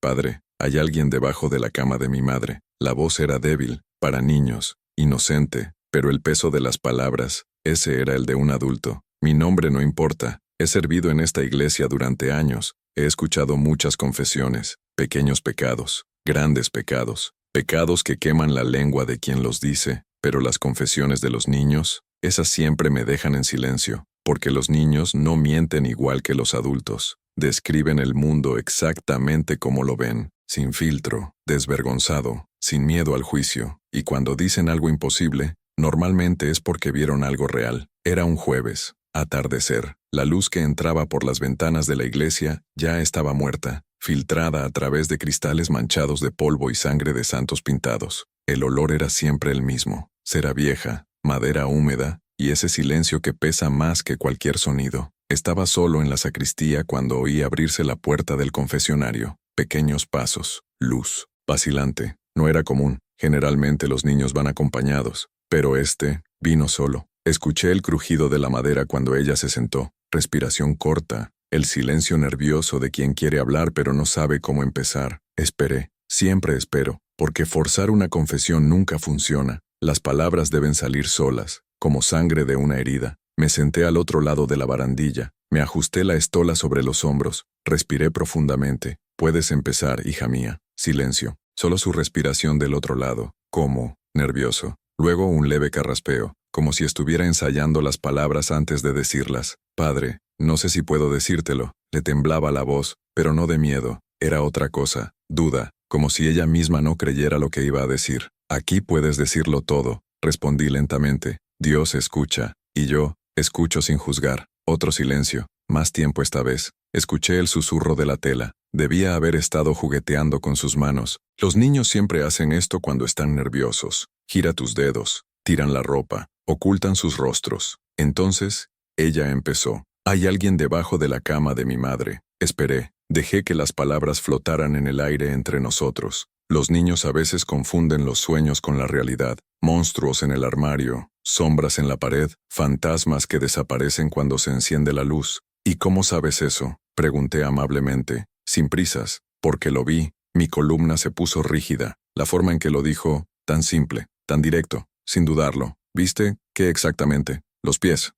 Padre, hay alguien debajo de la cama de mi madre. La voz era débil, para niños, inocente, pero el peso de las palabras, ese era el de un adulto. Mi nombre no importa. He servido en esta iglesia durante años. He escuchado muchas confesiones, pequeños pecados, grandes pecados, pecados que queman la lengua de quien los dice, pero las confesiones de los niños, esas siempre me dejan en silencio, porque los niños no mienten igual que los adultos. Describen el mundo exactamente como lo ven, sin filtro, desvergonzado, sin miedo al juicio, y cuando dicen algo imposible, normalmente es porque vieron algo real. Era un jueves, atardecer. La luz que entraba por las ventanas de la iglesia ya estaba muerta, filtrada a través de cristales manchados de polvo y sangre de santos pintados. El olor era siempre el mismo, cera vieja, madera húmeda, y ese silencio que pesa más que cualquier sonido. Estaba solo en la sacristía cuando oí abrirse la puerta del confesionario. Pequeños pasos, luz, vacilante. No era común. Generalmente los niños van acompañados, pero este vino solo. Escuché el crujido de la madera cuando ella se sentó. Respiración corta, el silencio nervioso de quien quiere hablar pero no sabe cómo empezar. Esperé, siempre espero, porque forzar una confesión nunca funciona. Las palabras deben salir solas, como sangre de una herida. Me senté al otro lado de la barandilla, me ajusté la estola sobre los hombros, respiré profundamente. Puedes empezar, hija mía. Silencio, solo su respiración del otro lado, como, nervioso. Luego un leve carraspeo, como si estuviera ensayando las palabras antes de decirlas. Padre, no sé si puedo decírtelo. Le temblaba la voz, pero no de miedo. Era otra cosa, duda, como si ella misma no creyera lo que iba a decir. Aquí puedes decirlo todo, respondí lentamente. Dios escucha, y yo, escucho sin juzgar. Otro silencio, más tiempo esta vez. Escuché el susurro de la tela. Debía haber estado jugueteando con sus manos. Los niños siempre hacen esto cuando están nerviosos. Gira tus dedos, tiran la ropa, ocultan sus rostros. Entonces, ella empezó. Hay alguien debajo de la cama de mi madre. Esperé. Dejé que las palabras flotaran en el aire entre nosotros. Los niños a veces confunden los sueños con la realidad. Monstruos en el armario, sombras en la pared, fantasmas que desaparecen cuando se enciende la luz. ¿Y cómo sabes eso?, pregunté amablemente, sin prisas, porque lo vi. Mi columna se puso rígida. La forma en que lo dijo, tan simple, tan directo, sin dudarlo. ¿Viste? ¿Qué exactamente? Los pies,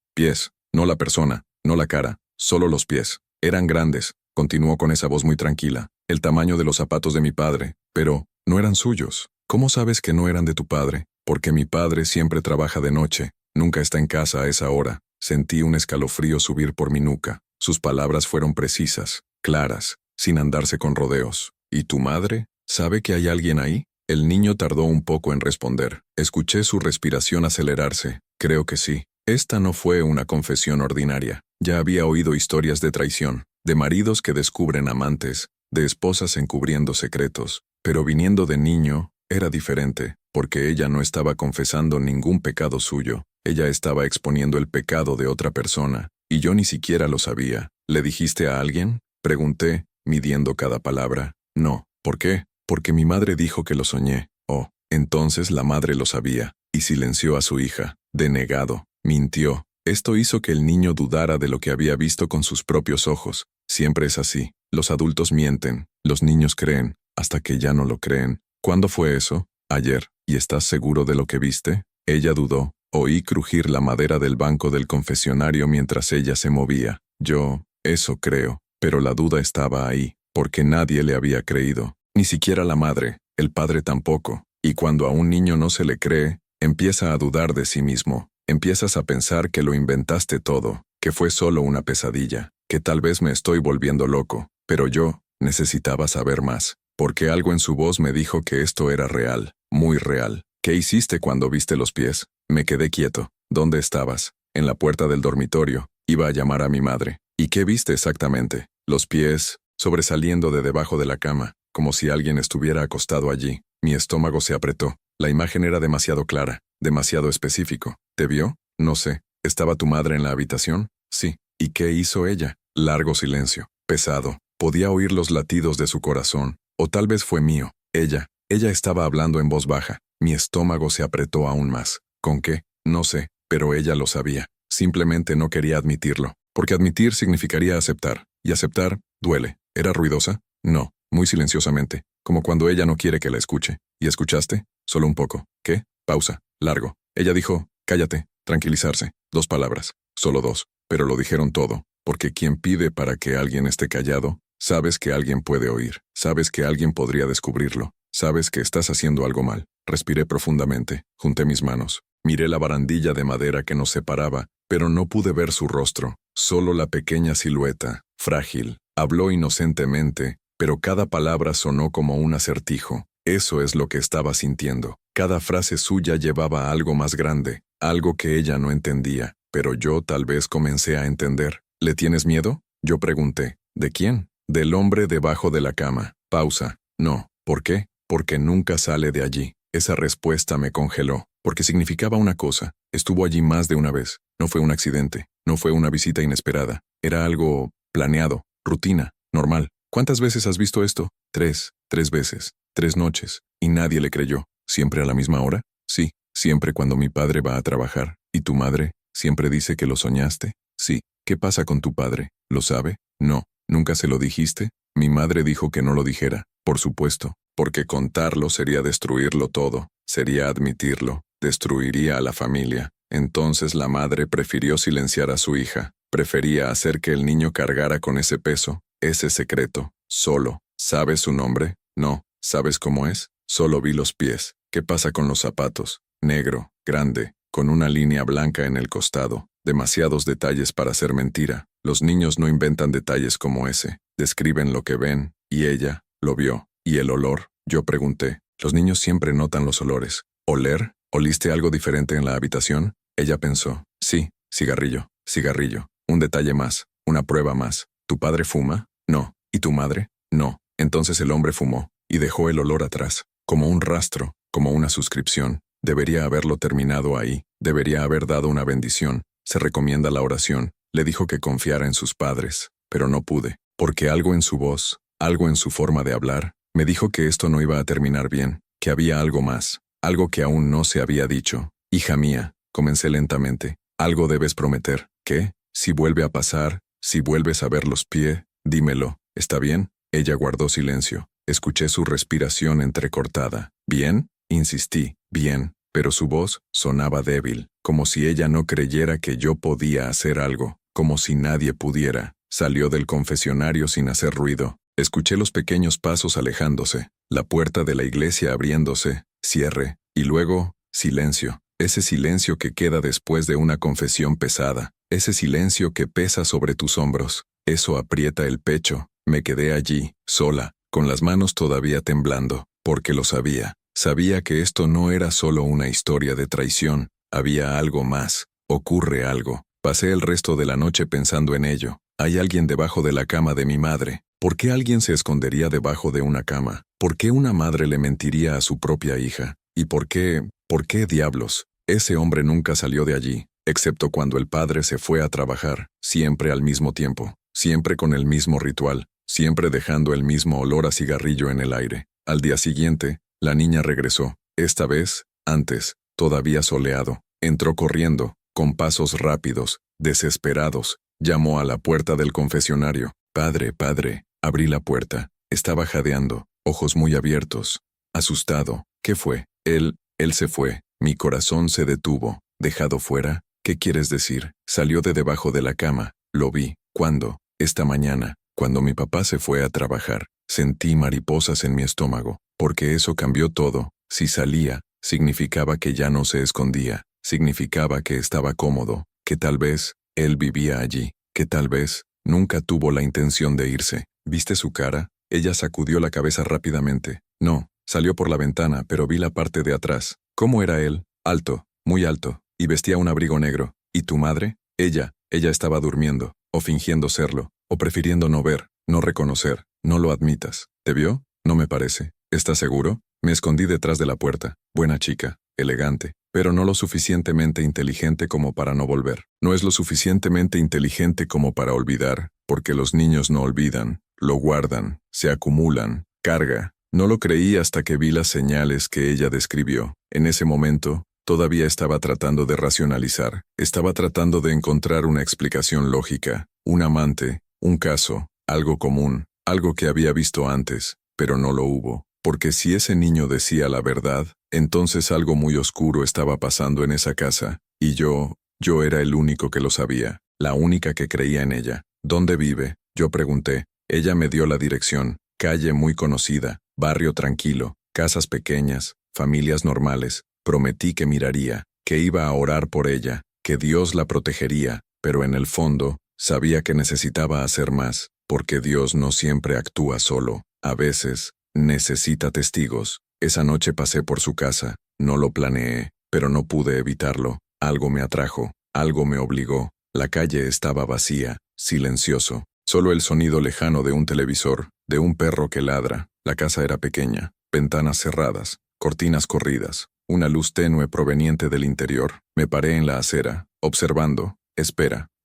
no la persona, no la cara, solo los pies. Eran grandes, continuó con esa voz muy tranquila, el tamaño de los zapatos de mi padre, pero no eran suyos. ¿Cómo sabes que no eran de tu padre? Porque mi padre siempre trabaja de noche, nunca está en casa a esa hora. Sentí un escalofrío subir por mi nuca. Sus palabras fueron precisas, claras, sin andarse con rodeos. ¿Y tu madre? ¿Sabe que hay alguien ahí? El niño tardó un poco en responder. Escuché su respiración acelerarse. Creo que sí. Esta no fue una confesión ordinaria. Ya había oído historias de traición, de maridos que descubren amantes, de esposas encubriendo secretos. Pero viniendo de niño, era diferente, porque ella no estaba confesando ningún pecado suyo. Ella estaba exponiendo el pecado de otra persona, y yo ni siquiera lo sabía. ¿Le dijiste a alguien?, pregunté, midiendo cada palabra. No. ¿Por qué? Porque mi madre dijo que lo soñé. Oh, entonces la madre lo sabía, y silenció a su hija. Denegado. Mintió. Esto hizo que el niño dudara de lo que había visto con sus propios ojos. Siempre es así. Los adultos mienten, los niños creen, hasta que ya no lo creen. ¿Cuándo fue eso? Ayer. ¿Y estás seguro de lo que viste? Ella dudó. Oí crujir la madera del banco del confesionario mientras ella se movía. Yo, eso creo, pero la duda estaba ahí, porque nadie le había creído, ni siquiera la madre, el padre tampoco. Y cuando a un niño no se le cree, empieza a dudar de sí mismo. Empiezas a pensar que lo inventaste todo, que fue solo una pesadilla, que tal vez me estoy volviendo loco, pero yo necesitaba saber más, porque algo en su voz me dijo que esto era real, muy real. ¿Qué hiciste cuando viste los pies? Me quedé quieto. ¿Dónde estabas? En la puerta del dormitorio. Iba a llamar a mi madre. ¿Y qué viste exactamente? Los pies, sobresaliendo de debajo de la cama, como si alguien estuviera acostado allí. Mi estómago se apretó. La imagen era demasiado clara, demasiado específico. ¿Te vio? No sé. ¿Estaba tu madre en la habitación? Sí. ¿Y qué hizo ella? Largo silencio. Pesado. Podía oír los latidos de su corazón. O tal vez fue mío. Ella estaba hablando en voz baja. Mi estómago se apretó aún más. ¿Con qué? No sé, pero ella lo sabía. Simplemente no quería admitirlo, porque admitir significaría aceptar, y aceptar duele. ¿Era ruidosa? No, muy silenciosamente, como cuando ella no quiere que la escuche. ¿Y escuchaste? Solo un poco. ¿Qué? Pausa. Largo. Ella dijo, cállate, tranquilizarse. 2 palabras. Solo 2. Pero lo dijeron todo, porque quien pide para que alguien esté callado, sabes que alguien puede oír, sabes que alguien podría descubrirlo, sabes que estás haciendo algo mal. Respiré profundamente, junté mis manos, miré la barandilla de madera que nos separaba, pero no pude ver su rostro, solo la pequeña silueta, frágil. Habló inocentemente, pero cada palabra sonó como un acertijo. Eso es lo que estaba sintiendo. Cada frase suya llevaba a algo más grande, algo que ella no entendía, pero yo tal vez comencé a entender. ¿Le tienes miedo? Yo pregunté. ¿De quién? Del hombre debajo de la cama. Pausa. No. ¿Por qué? Porque nunca sale de allí. Esa respuesta me congeló, porque significaba una cosa. Estuvo allí más de una vez. No fue un accidente, no fue una visita inesperada. Era algo planeado, rutina, normal. ¿Cuántas veces has visto esto? 3 veces, 3 noches, y nadie le creyó. ¿Siempre a la misma hora? Sí, siempre cuando mi padre va a trabajar. ¿Y tu madre? ¿Siempre dice que lo soñaste? Sí. ¿Qué pasa con tu padre? ¿Lo sabe? No. ¿Nunca se lo dijiste? Mi madre dijo que no lo dijera. Por supuesto, porque contarlo sería destruirlo todo, sería admitirlo, destruiría a la familia. Entonces la madre prefirió silenciar a su hija, prefería hacer que el niño cargara con ese peso, ese secreto, solo. ¿Sabes su nombre? No. ¿Sabes cómo es? Solo vi los pies. ¿Qué pasa con los zapatos? Negro, grande, con una línea blanca en el costado. Demasiados detalles para ser mentira. Los niños no inventan detalles como ese. Describen lo que ven, y ella lo vio. ¿Y el olor? Yo pregunté. Los niños siempre notan los olores. ¿Oler? ¿Oliste algo diferente en la habitación? Ella pensó. Sí, cigarrillo, cigarrillo. Un detalle más, una prueba más. ¿Tu padre fuma? No. ¿Y tu madre? No. Entonces el hombre fumó, y dejó el olor atrás, como un rastro, como una suscripción. Debería haberlo terminado ahí, debería haber dado una bendición. Se recomienda la oración. Le dijo que confiara en sus padres, pero no pude, porque algo en su voz, algo en su forma de hablar, me dijo que esto no iba a terminar bien, que había algo más, algo que aún no se había dicho. Hija mía, comencé lentamente, algo debes prometer. ¿Qué? Si vuelve a pasar, si vuelves a ver los pies, dímelo. ¿Está bien? Ella guardó silencio. Escuché su respiración entrecortada. ¿Bien? Insistí. Bien. Pero su voz sonaba débil, como si ella no creyera que yo podía hacer algo, como si nadie pudiera. Salió del confesionario sin hacer ruido. Escuché los pequeños pasos alejándose, la puerta de la iglesia abriéndose, cierre, y luego, silencio. Ese silencio que queda después de una confesión pesada, ese silencio que pesa sobre tus hombros. Eso aprieta el pecho. Me quedé allí, sola, con las manos todavía temblando, porque lo sabía. Sabía que esto no era solo una historia de traición, había algo más, ocurre algo. Pasé el resto de la noche pensando en ello. Hay alguien debajo de la cama de mi madre. ¿Por qué alguien se escondería debajo de una cama? ¿Por qué una madre le mentiría a su propia hija? ¿Y por qué diablos? Ese hombre nunca salió de allí, excepto cuando el padre se fue a trabajar, siempre al mismo tiempo, siempre con el mismo ritual, siempre dejando el mismo olor a cigarrillo en el aire. Al día siguiente, la niña regresó, esta vez, antes, todavía soleado. Entró corriendo, con pasos rápidos, desesperados. Llamó a la puerta del confesionario. Padre, padre. Abrí la puerta. Estaba jadeando, ojos muy abiertos. Asustado. ¿Qué fue? Él se fue. Mi corazón se detuvo. ¿Dejado fuera? ¿Qué quieres decir? Salió de debajo de la cama. Lo vi. ¿Cuándo? Esta mañana, cuando mi papá se fue a trabajar. Sentí mariposas en mi estómago, porque eso cambió todo. Si salía, significaba que ya no se escondía, significaba que estaba cómodo, que tal vez él vivía allí, que tal vez nunca tuvo la intención de irse. ¿Viste su cara? Ella sacudió la cabeza rápidamente. No, salió por la ventana, pero vi la parte de atrás. ¿Cómo era él? Alto, muy alto, y vestía un abrigo negro. ¿Y tu madre? Ella estaba durmiendo, o fingiendo serlo, o prefiriendo no ver, no reconocer. No lo admitas. ¿Te vio? No me parece. ¿Estás seguro? Me escondí detrás de la puerta. Buena chica, elegante, pero no lo suficientemente inteligente como para no volver. No es lo suficientemente inteligente como para olvidar, porque los niños no olvidan, lo guardan, se acumulan, carga. No lo creí hasta que vi las señales que ella describió. En ese momento, todavía estaba tratando de racionalizar, estaba tratando de encontrar una explicación lógica, un amante, un caso, algo común. algo que había visto antes, pero no lo hubo, porque si ese niño decía la verdad, entonces algo muy oscuro estaba pasando en esa casa, y yo era el único que lo sabía, la única que creía en ella. ¿Dónde vive? Yo pregunté. Ella me dio la dirección, calle muy conocida, barrio tranquilo, casas pequeñas, familias normales. Prometí que miraría, que iba a orar por ella, que Dios la protegería, pero en el fondo, sabía que necesitaba hacer más, porque Dios no siempre actúa solo, a veces, necesita testigos. Esa noche pasé por su casa, no lo planeé, pero no pude evitarlo. Algo me atrajo, algo me obligó. La calle estaba vacía, silencioso, solo el sonido lejano de un televisor, de un perro que ladra. La casa era pequeña, ventanas cerradas, cortinas corridas, una luz tenue proveniente del interior. Me paré en la acera, observando,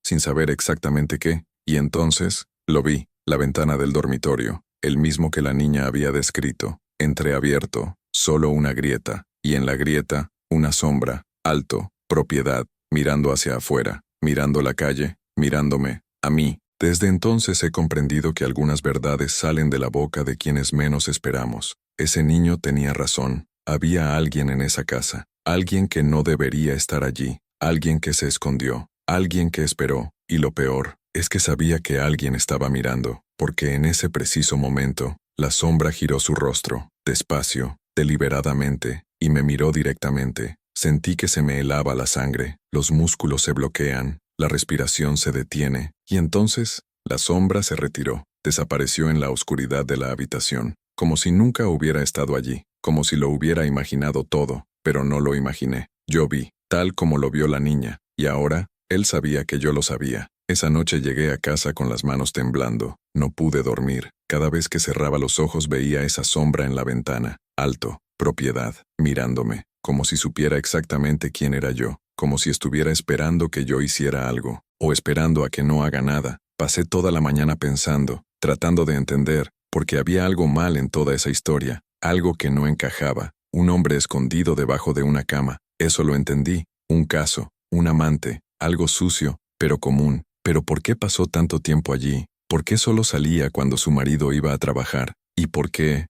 sin saber exactamente qué, y entonces, lo vi, la ventana del dormitorio, el mismo que la niña había descrito, entreabierto, solo una grieta, y en la grieta, una sombra, alto, propiedad, mirando hacia afuera, mirando la calle, mirándome, a mí. Desde entonces he comprendido que algunas verdades salen de la boca de quienes menos esperamos. Ese niño tenía razón, había alguien en esa casa, alguien que no debería estar allí, alguien que se escondió, alguien que esperó, y lo peor, es que sabía que alguien estaba mirando, porque en ese preciso momento, la sombra giró su rostro, despacio, deliberadamente, y me miró directamente. Sentí que se me helaba la sangre, los músculos se bloquean, la respiración se detiene, y entonces, la sombra se retiró, desapareció en la oscuridad de la habitación, como si nunca hubiera estado allí, como si lo hubiera imaginado todo, pero no lo imaginé. Yo vi, tal como lo vio la niña, y ahora, él sabía que yo lo sabía. Esa noche llegué a casa con las manos temblando, no pude dormir. Cada vez que cerraba los ojos veía esa sombra en la ventana, alto, propiedad, mirándome, como si supiera exactamente quién era yo, como si estuviera esperando que yo hiciera algo, o esperando a que no haga nada. Pasé toda la mañana pensando, tratando de entender, porque había algo mal en toda esa historia, algo que no encajaba, un hombre escondido debajo de una cama, eso lo entendí, un caso, un amante, algo sucio, pero común. Pero ¿por qué pasó tanto tiempo allí? ¿Por qué solo salía cuando su marido iba a trabajar? ¿Y por qué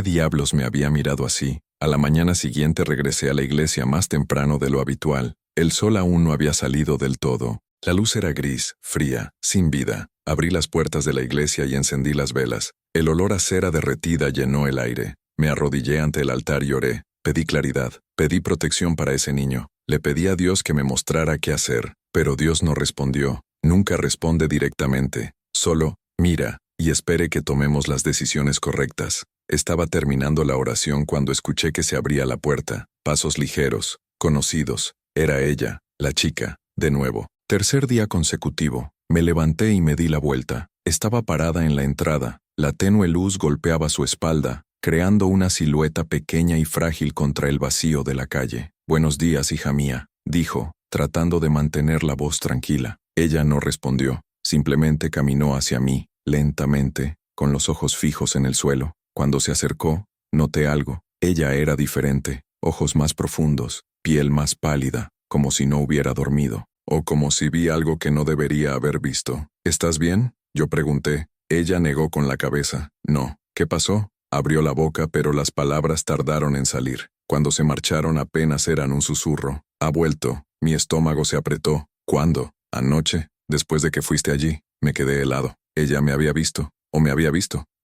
diablos me había mirado así? A la mañana siguiente regresé a la iglesia más temprano de lo habitual. El sol aún no había salido del todo. La luz era gris, fría, sin vida. Abrí las puertas de la iglesia y encendí las velas. El olor a cera derretida llenó el aire. Me arrodillé ante el altar y oré. Pedí claridad, pedí protección para ese niño. Le pedí a Dios que me mostrara qué hacer, pero Dios no respondió. Nunca responde directamente, solo, mira, y espere que tomemos las decisiones correctas. Estaba terminando la oración cuando escuché que se abría la puerta, pasos ligeros, conocidos. Era ella, la chica, de nuevo. Tercer día consecutivo. Me levanté y me di la vuelta. Estaba parada en la entrada. La tenue luz golpeaba su espalda, creando una silueta pequeña y frágil contra el vacío de la calle. Buenos días, hija mía, dijo, tratando de mantener la voz tranquila. Ella no respondió, simplemente caminó hacia mí, lentamente, con los ojos fijos en el suelo. Cuando se acercó, noté algo. Ella era diferente, ojos más profundos, piel más pálida, como si no hubiera dormido, o como si vi algo que no debería haber visto. ¿Estás bien?, yo pregunté. Ella negó con la cabeza. No. ¿Qué pasó? Abrió la boca, pero las palabras tardaron en salir. Cuando se marcharon apenas eran un susurro. Ha vuelto. Mi estómago se apretó. ¿Cuándo? Anoche, después de que fuiste allí, me quedé helado. Ella me había visto,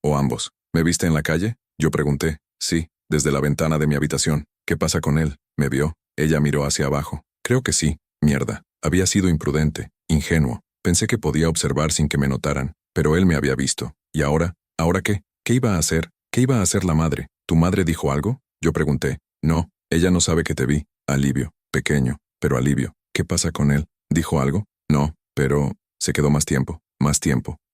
o ambos. ¿Me viste en la calle? Yo pregunté. Sí, desde la ventana de mi habitación. ¿Qué pasa con él? ¿Me vio? Ella miró hacia abajo. Creo que sí. Mierda. Había sido imprudente, ingenuo. Pensé que podía observar sin que me notaran, pero él me había visto. ¿Y ahora? ¿Ahora qué? ¿Qué iba a hacer? ¿Qué iba a hacer la madre? ¿Tu madre dijo algo? Yo pregunté. No, ella no sabe que te vi. Alivio. Pequeño, pero alivio. ¿Qué pasa con él? ¿Dijo algo? No, pero se quedó más tiempo,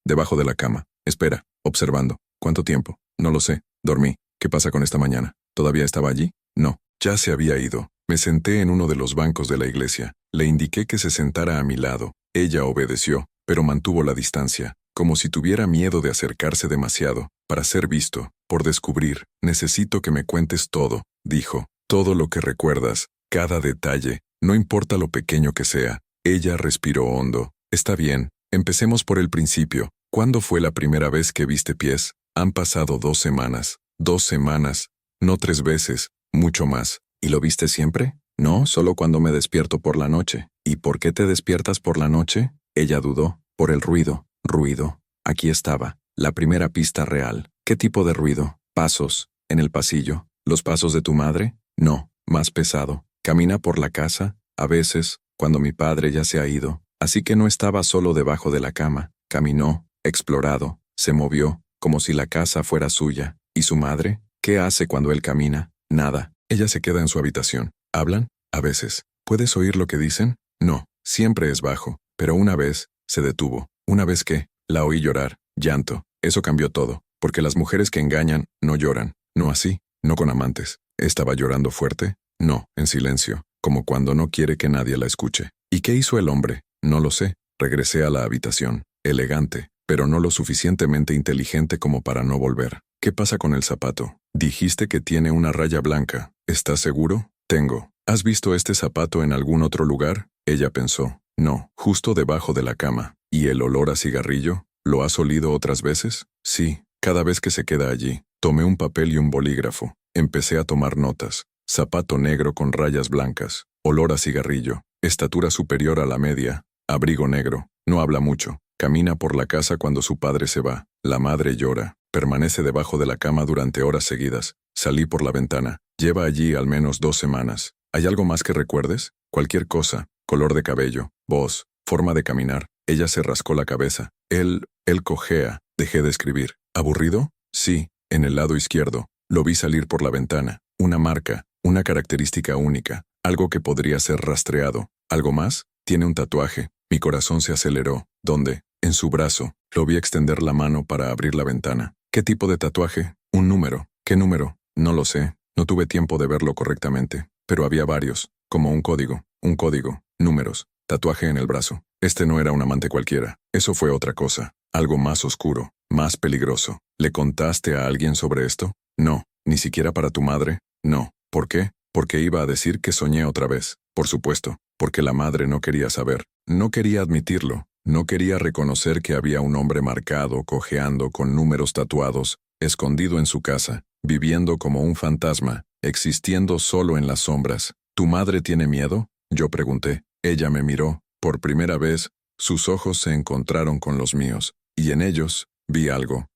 debajo de la cama. Espera, observando. ¿Cuánto tiempo? No lo sé. Dormí. ¿Qué pasa con esta mañana? ¿Todavía estaba allí? No, ya se había ido. Me senté en uno de los bancos de la iglesia. Le indiqué que se sentara a mi lado. Ella obedeció, pero mantuvo la distancia, como si tuviera miedo de acercarse demasiado, para ser visto, por descubrir. Necesito que me cuentes todo, dijo. Todo lo que recuerdas, cada detalle, no importa lo pequeño que sea. Ella respiró hondo. Está bien, Empecemos por el principio. ¿Cuándo fue la primera vez que viste pies? Han pasado 2 semanas. 2 semanas. No 3 veces. Mucho más. ¿Y lo viste siempre? No, solo cuando me despierto por la noche. ¿Y por qué te despiertas por la noche? Ella dudó. Por el ruido. Ruido. Aquí estaba. La primera pista real. ¿Qué tipo de ruido? Pasos. ¿En el pasillo? ¿Los pasos de tu madre? No. Más pesado. Camina por la casa. A veces, cuando mi padre ya se ha ido. Así que no estaba solo debajo de la cama. Caminó, explorado, se movió, como si la casa fuera suya. ¿Y su madre? ¿Qué hace cuando él camina? Nada. Ella se queda en su habitación. ¿Hablan? A veces. ¿Puedes oír lo que dicen? No. Siempre es bajo. Pero una vez, se detuvo. Una vez que, la oí llorar. Llanto. Eso cambió todo. Porque las mujeres que engañan, no lloran. No así. No con amantes. ¿Estaba llorando fuerte? No, en silencio. Como cuando no quiere que nadie la escuche. ¿Y qué hizo el hombre? No lo sé. Regresé a la habitación. Elegante, pero no lo suficientemente inteligente como para no volver. ¿Qué pasa con el zapato? Dijiste que tiene una raya blanca. ¿Estás seguro? Tengo. ¿Has visto este zapato en algún otro lugar? Ella pensó. No, justo debajo de la cama. ¿Y el olor a cigarrillo? ¿Lo has olido otras veces? Sí, cada vez que se queda allí. Tomé un papel y un bolígrafo. Empecé a tomar notas. Zapato negro con rayas blancas. Olor a cigarrillo. Estatura superior a la media. Abrigo negro. No habla mucho. Camina por la casa cuando su padre se va. La madre llora. Permanece debajo de la cama durante horas seguidas. Salí por la ventana. Lleva allí al menos 2 semanas. ¿Hay algo más que recuerdes? Cualquier cosa. Color de cabello. Voz. Forma de caminar. Ella se rascó la cabeza. Él cojea. Dejé de escribir. ¿Aburrido? Sí. En el lado izquierdo. Lo vi salir por la ventana. Una marca. Una característica única. Algo que podría ser rastreado. ¿Algo más? Tiene un tatuaje. Mi corazón se aceleró. ¿Dónde? En su brazo. Lo vi extender la mano para abrir la ventana. ¿Qué tipo de tatuaje? Un número. ¿Qué número? No lo sé. No tuve tiempo de verlo correctamente. Pero había varios. Como un código. Un código. Números. Tatuaje en el brazo. Este no era un amante cualquiera. Eso fue otra cosa. Algo más oscuro. Más peligroso. ¿Le contaste a alguien sobre esto? No. ¿Ni siquiera para tu madre? No. ¿Por qué? Porque iba a decir que soñé otra vez. Por supuesto. Porque la madre no quería saber. No quería admitirlo. No quería reconocer que había un hombre marcado, cojeando, con números tatuados, escondido en su casa, viviendo como un fantasma, existiendo solo en las sombras. ¿Tu madre tiene miedo? Yo pregunté. Ella me miró. Por primera vez, sus ojos se encontraron con los míos, y en ellos vi algo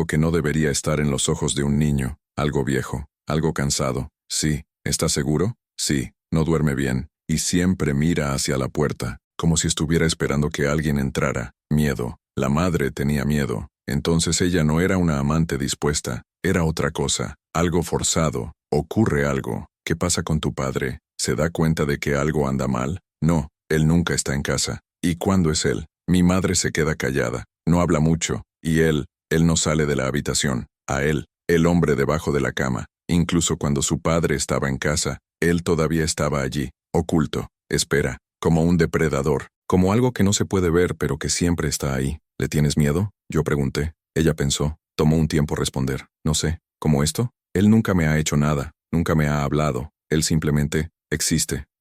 que no debería estar en los ojos de un niño, algo viejo, algo cansado. Sí, ¿estás seguro? Sí, no duerme bien, y siempre mira hacia la puerta, como si estuviera esperando que alguien entrara. Miedo. La madre tenía miedo. Entonces ella no era una amante dispuesta, era otra cosa, algo forzado. Ocurre algo. ¿Qué pasa con tu padre? ¿Se da cuenta de que algo anda mal? No, él nunca está en casa. ¿Y cuándo es él? Mi madre se queda callada, no habla mucho, y él no sale de la habitación. A él, el hombre debajo de la cama. Incluso cuando su padre estaba en casa, él todavía estaba allí, oculto, espera, como un depredador, como algo que no se puede ver pero que siempre está ahí. ¿Le tienes miedo? Yo pregunté. Ella pensó. Tomó un tiempo responder. No sé. ¿Cómo esto? Él nunca me ha hecho nada, nunca me ha hablado. Él simplemente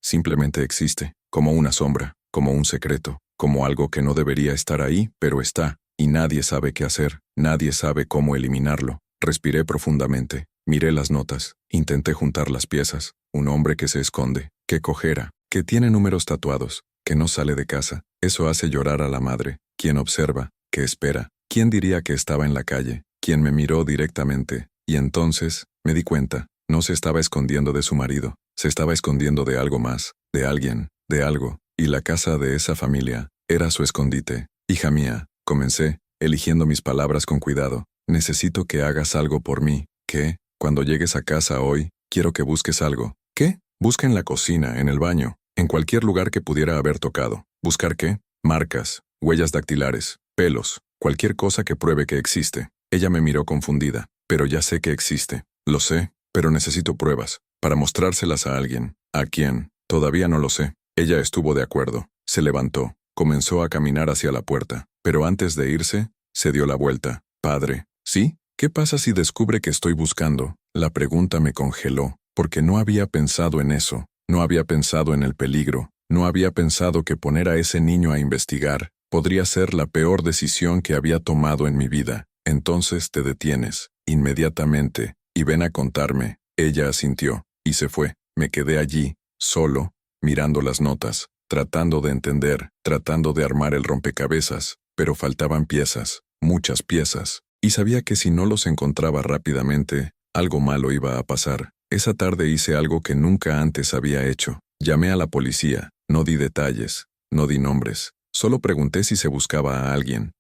simplemente existe, como una sombra, como un secreto, como algo que no debería estar ahí, pero está, y nadie sabe qué hacer, nadie sabe cómo eliminarlo. Respiré profundamente, miré las notas, intenté juntar las piezas. Un hombre que se esconde, que cojera, que tiene números tatuados, que no sale de casa. Eso hace llorar a la madre. ¿Quién observa? ¿Qué espera? ¿Quién diría que estaba en la calle? ¿Quién me miró directamente? Y entonces, me di cuenta, no se estaba escondiendo de su marido, se estaba escondiendo de algo más, de alguien, de algo, y la casa de esa familia era su escondite. Hija mía, comencé, eligiendo mis palabras con cuidado. Necesito que hagas algo por mí. ¿Qué? Cuando llegues a casa hoy, quiero que busques algo. ¿Qué? Busca en la cocina, en el baño, en cualquier lugar que pudiera haber tocado. ¿Buscar qué? Marcas, huellas dactilares, pelos, cualquier cosa que pruebe que existe. Ella me miró confundida. Pero ya sé que existe. Lo sé, pero necesito pruebas, para mostrárselas a alguien. ¿A quién? Todavía no lo sé. Ella estuvo de acuerdo. Se levantó. Comenzó a caminar hacia la puerta. Pero antes de irse, se dio la vuelta. Padre. ¿Sí? ¿Qué pasa si descubre que estoy buscando? La pregunta me congeló, porque no había pensado en eso. No había pensado en el peligro. No había pensado que poner a ese niño a investigar Podría ser la peor decisión que había tomado en mi vida. Entonces te detienes, inmediatamente, y ven a contarme. Ella asintió, y se fue. Me quedé allí, solo, mirando las notas, tratando de entender, tratando de armar el rompecabezas, pero faltaban piezas, muchas piezas, y sabía que si no los encontraba rápidamente, algo malo iba a pasar. Esa tarde hice algo que nunca antes había hecho. Llamé a la policía, no di detalles, no di nombres, solo pregunté si se buscaba a alguien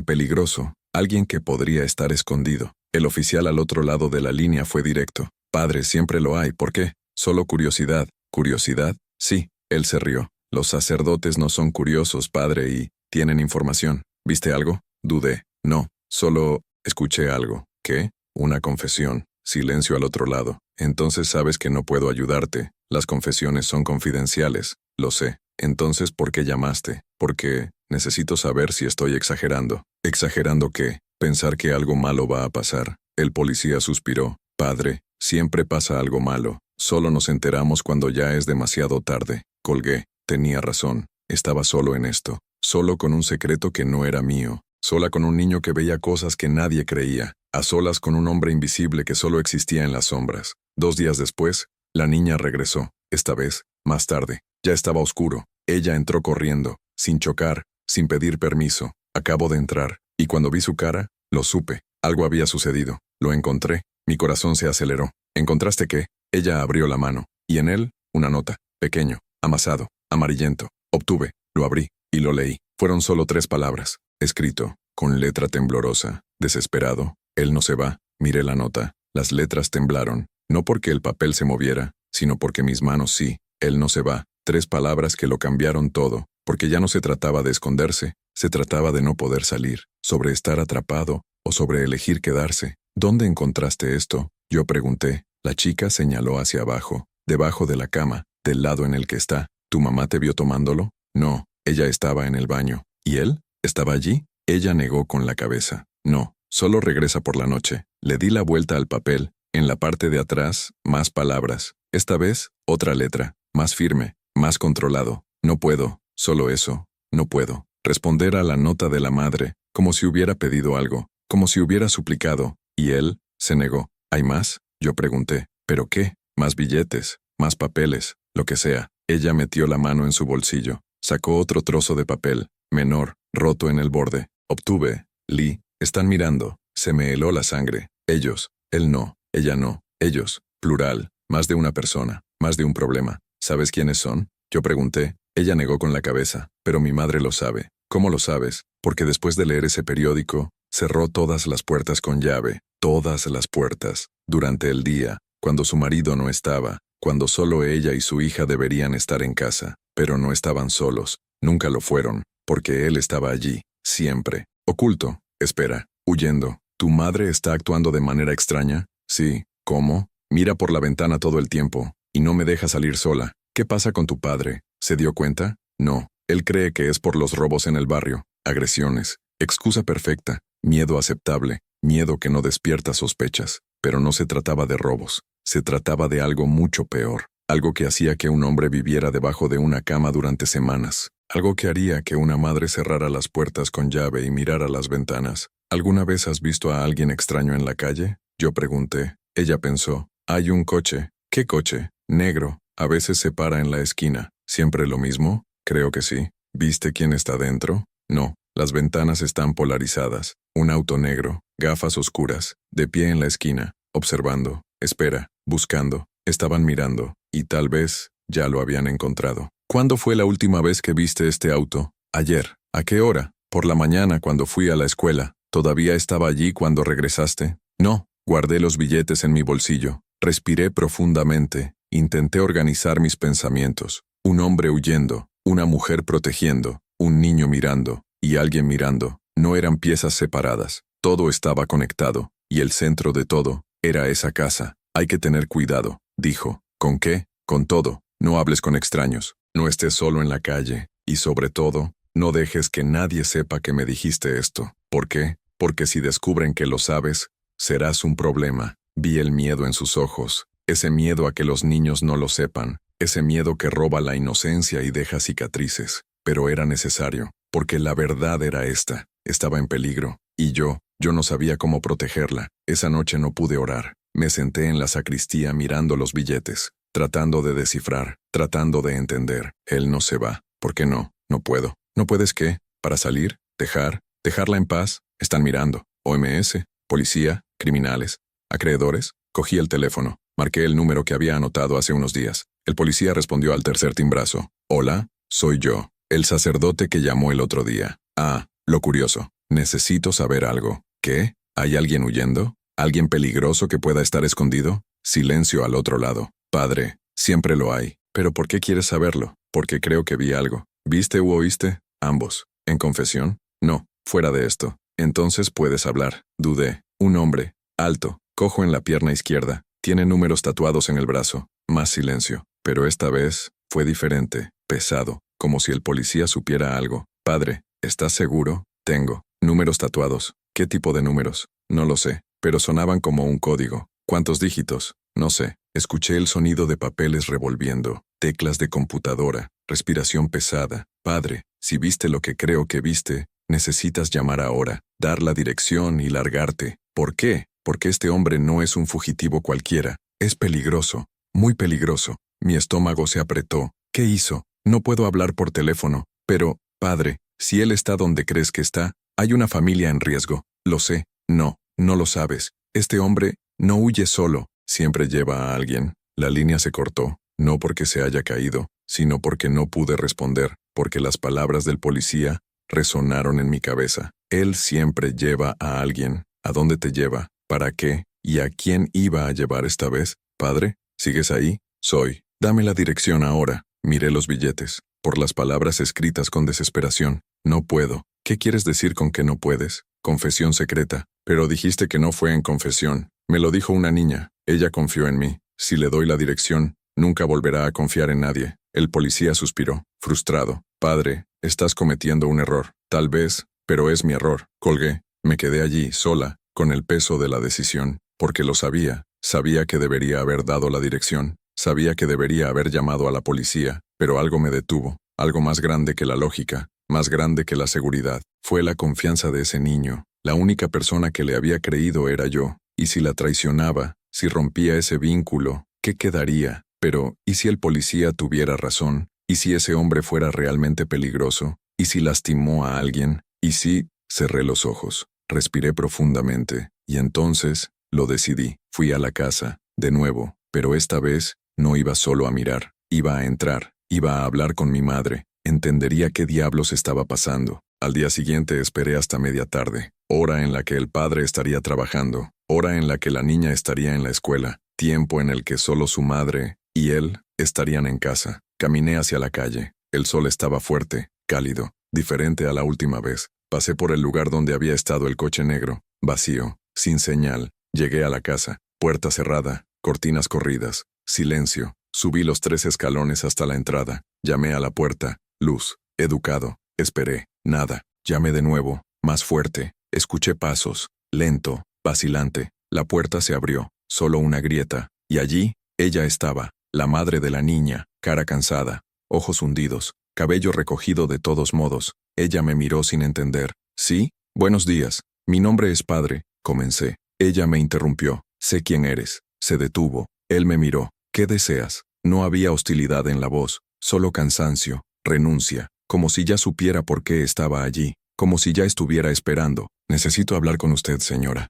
peligroso, alguien que podría estar escondido. El oficial al otro lado de la línea fue directo. Padre, siempre lo hay, ¿por qué? Solo curiosidad. ¿Curiosidad? Sí, él se rió. Los sacerdotes no son curiosos, padre, y tienen información. ¿Viste algo? Dudé. No, solo escuché algo. ¿Qué? Una confesión. Silencio al otro lado. Entonces sabes que no puedo ayudarte. Las confesiones son confidenciales. Lo sé. Entonces, ¿por qué llamaste? Porque necesito saber si estoy exagerando. ¿Exagerando qué? Pensar que algo malo va a pasar. El policía suspiró. Padre, siempre pasa algo malo. Solo nos enteramos cuando ya es demasiado tarde. Colgué. Tenía razón. Estaba solo en esto. Solo con un secreto que no era mío. Sola con un niño que veía cosas que nadie creía. A solas con un hombre invisible que solo existía en las sombras. 2 días después, la niña regresó. Esta vez, más tarde. Ya estaba oscuro. Ella entró corriendo, sin chocar, sin pedir permiso. Acabo de entrar, y cuando vi su cara, lo supe. Algo había sucedido. Lo encontré. Mi corazón se aceleró. ¿Encontraste qué? Ella abrió la mano, y en él, una nota. Pequeño, amasado, amarillento. Obtuve, lo abrí, y lo leí. Fueron solo 3 palabras. Escrito, con letra temblorosa. Desesperado. Él no se va. Miré la nota. Las letras temblaron. No porque el papel se moviera, sino porque mis manos sí. Él no se va. 3 palabras que lo cambiaron todo, porque ya no se trataba de esconderse, se trataba de no poder salir, sobre estar atrapado, o sobre elegir quedarse. ¿Dónde encontraste esto? Yo pregunté. La chica señaló hacia abajo, debajo de la cama, del lado en el que está. ¿Tu mamá te vio tomándolo? No, ella estaba en el baño. ¿Y él? ¿Estaba allí? Ella negó con la cabeza. No, solo regresa por la noche. Le di la vuelta al papel. En la parte de atrás, más palabras. Esta vez, otra letra, más firme, más controlado. No puedo, solo eso, no puedo. Responder a la nota de la madre, como si hubiera pedido algo, como si hubiera suplicado, y él se negó. ¿Hay más? Yo pregunté. ¿Pero qué? Más billetes, más papeles, lo que sea. Ella metió la mano en su bolsillo, sacó otro trozo de papel, menor, roto en el borde. Obtuve. Lee, están mirando. Se me heló la sangre. Ellos. Él no. Ella no. Ellos. Plural. Más de una persona. Más de un problema. ¿Sabes quiénes son? Yo pregunté. Ella negó con la cabeza. Pero mi madre lo sabe. ¿Cómo lo sabes? Porque después de leer ese periódico, cerró todas las puertas con llave. Todas las puertas. Durante el día. Cuando su marido no estaba. Cuando solo ella y su hija deberían estar en casa. Pero no estaban solos. Nunca lo fueron. Porque él estaba allí. Siempre. Oculto. Espera. Huyendo. ¿Tu madre está actuando de manera extraña? Sí. ¿Cómo? Mira por la ventana todo el tiempo. Y no me deja salir sola. ¿Qué pasa con tu padre? ¿Se dio cuenta? No. Él cree que es por los robos en el barrio. Agresiones. Excusa perfecta. Miedo aceptable. Miedo que no despierta sospechas. Pero no se trataba de robos. Se trataba de algo mucho peor. Algo que hacía que un hombre viviera debajo de una cama durante semanas. Algo que haría que una madre cerrara las puertas con llave y mirara las ventanas. ¿Alguna vez has visto a alguien extraño en la calle? Yo pregunté. Ella pensó. Hay un coche. ¿Qué coche? Negro. A veces se para en la esquina. ¿Siempre lo mismo? Creo que sí. ¿Viste quién está dentro? No. Las ventanas están polarizadas. Un auto negro. Gafas oscuras. De pie en la esquina. Observando. Espera. Buscando. Estaban mirando. Y tal vez ya lo habían encontrado. ¿Cuándo fue la última vez que viste este auto? Ayer. ¿A qué hora? Por la mañana cuando fui a la escuela. ¿Todavía estaba allí cuando regresaste? No. Guardé los billetes en mi bolsillo. Respiré profundamente. Intenté organizar mis pensamientos. Un hombre huyendo. Una mujer protegiendo. Un niño mirando. Y alguien mirando. No eran piezas separadas. Todo estaba conectado. Y el centro de todo era esa casa. Hay que tener cuidado, dijo. ¿Con qué? Con todo. No hables con extraños. No estés solo en la calle. Y sobre todo, no dejes que nadie sepa que me dijiste esto. ¿Por qué? Porque si descubren que lo sabes, serás un problema. Vi el miedo en sus ojos. Ese miedo a que los niños no lo sepan. Ese miedo que roba la inocencia y deja cicatrices. pero era necesario, porque la verdad era esta. Estaba en peligro, y yo no sabía cómo protegerla. Esa noche no pude orar. Me senté en la sacristía mirando los billetes, tratando de descifrar, tratando de entender. Él no se va. ¿Por qué no? No puedo. ¿No puedes qué? ¿Para salir? ¿Dejarla en paz? Están mirando. OMS, policía, criminales, acreedores. Cogí el teléfono. Marqué el número que había anotado hace unos días. El policía respondió al tercer timbrazo. Hola, soy yo, el sacerdote que llamó el otro día. Ah, lo curioso. Necesito saber algo. ¿Qué? ¿Hay alguien huyendo? ¿Alguien peligroso que pueda estar escondido? Silencio al otro lado. Padre, siempre lo hay. ¿Pero por qué quieres saberlo? Porque creo que vi algo. ¿Viste u oíste? Ambos. ¿En confesión? No, fuera de esto. Entonces puedes hablar. Dudé. Un hombre, alto, cojo en la pierna izquierda. Tiene números tatuados en el brazo. Más silencio. Pero esta vez fue diferente, pesado, como si el policía supiera algo. Padre, ¿estás seguro? Tengo números tatuados. ¿Qué tipo de números? No lo sé, pero sonaban como un código. ¿Cuántos dígitos? No sé. Escuché el sonido de papeles revolviendo, teclas de computadora, respiración pesada. Padre, si viste lo que creo que viste, necesitas llamar ahora, dar la dirección y largarte. ¿Por qué? Porque este hombre no es un fugitivo cualquiera. Es peligroso, muy peligroso. Mi estómago se apretó. ¿Qué hizo? No puedo hablar por teléfono. Pero, padre, si él está donde crees que está, hay una familia en riesgo. Lo sé. No, no lo sabes. Este hombre no huye solo. Siempre lleva a alguien. La línea se cortó, no porque se haya caído, sino porque no pude responder, porque las palabras del policía resonaron en mi cabeza. Él siempre lleva a alguien. ¿A dónde te lleva? ¿Para qué? ¿Y a quién iba a llevar esta vez? Padre, ¿sigues ahí? Soy. Dame la dirección ahora. Miré los billetes. Por las palabras escritas con desesperación. No puedo. ¿Qué quieres decir con que no puedes? Confesión secreta. Pero dijiste que no fue en confesión. Me lo dijo una niña. Ella confió en mí. Si le doy la dirección, nunca volverá a confiar en nadie. El policía suspiró, frustrado. Padre, estás cometiendo un error. Tal vez, pero es mi error. Colgué. Me quedé allí, sola, con el peso de la decisión, porque lo sabía. Sabía que debería haber dado la dirección. Sabía que debería haber llamado a la policía, pero algo me detuvo. Algo más grande que la lógica, más grande que la seguridad. Fue la confianza de ese niño. La única persona que le había creído era yo. Y si la traicionaba, si rompía ese vínculo, ¿qué quedaría? Pero, ¿y si el policía tuviera razón? ¿Y si ese hombre fuera realmente peligroso? ¿Y si lastimó a alguien? ¿Y si...? Cerré los ojos, respiré profundamente, y entonces, lo decidí. Fui a la casa, de nuevo, pero esta vez, no iba solo a mirar. Iba a entrar, iba a hablar con mi madre. Entendería qué diablos estaba pasando. Al día siguiente esperé hasta media tarde, hora en la que el padre estaría trabajando, hora en la que la niña estaría en la escuela, tiempo en el que solo su madre y él estarían en casa. Caminé hacia la calle. El sol estaba fuerte, cálido, diferente a la última vez. Pasé por el lugar donde había estado el coche negro, vacío, sin señal. Llegué a la casa, puerta cerrada, cortinas corridas, silencio. Subí los 3 escalones hasta la entrada. Llamé a la puerta, luz, educado. Esperé, nada. Llamé de nuevo, más fuerte. Escuché pasos, lento, vacilante. La puerta se abrió, solo una grieta, y allí, ella estaba, la madre de la niña, cara cansada, ojos hundidos, cabello recogido de todos modos. Ella me miró sin entender. ¿Sí? Buenos días. Mi nombre es padre, comencé. Ella me interrumpió. Sé quién eres. Se detuvo. Él me miró. ¿Qué deseas? No había hostilidad en la voz, solo cansancio, renuncia, como si ya supiera por qué estaba allí, como si ya estuviera esperando. Necesito hablar con usted, señora.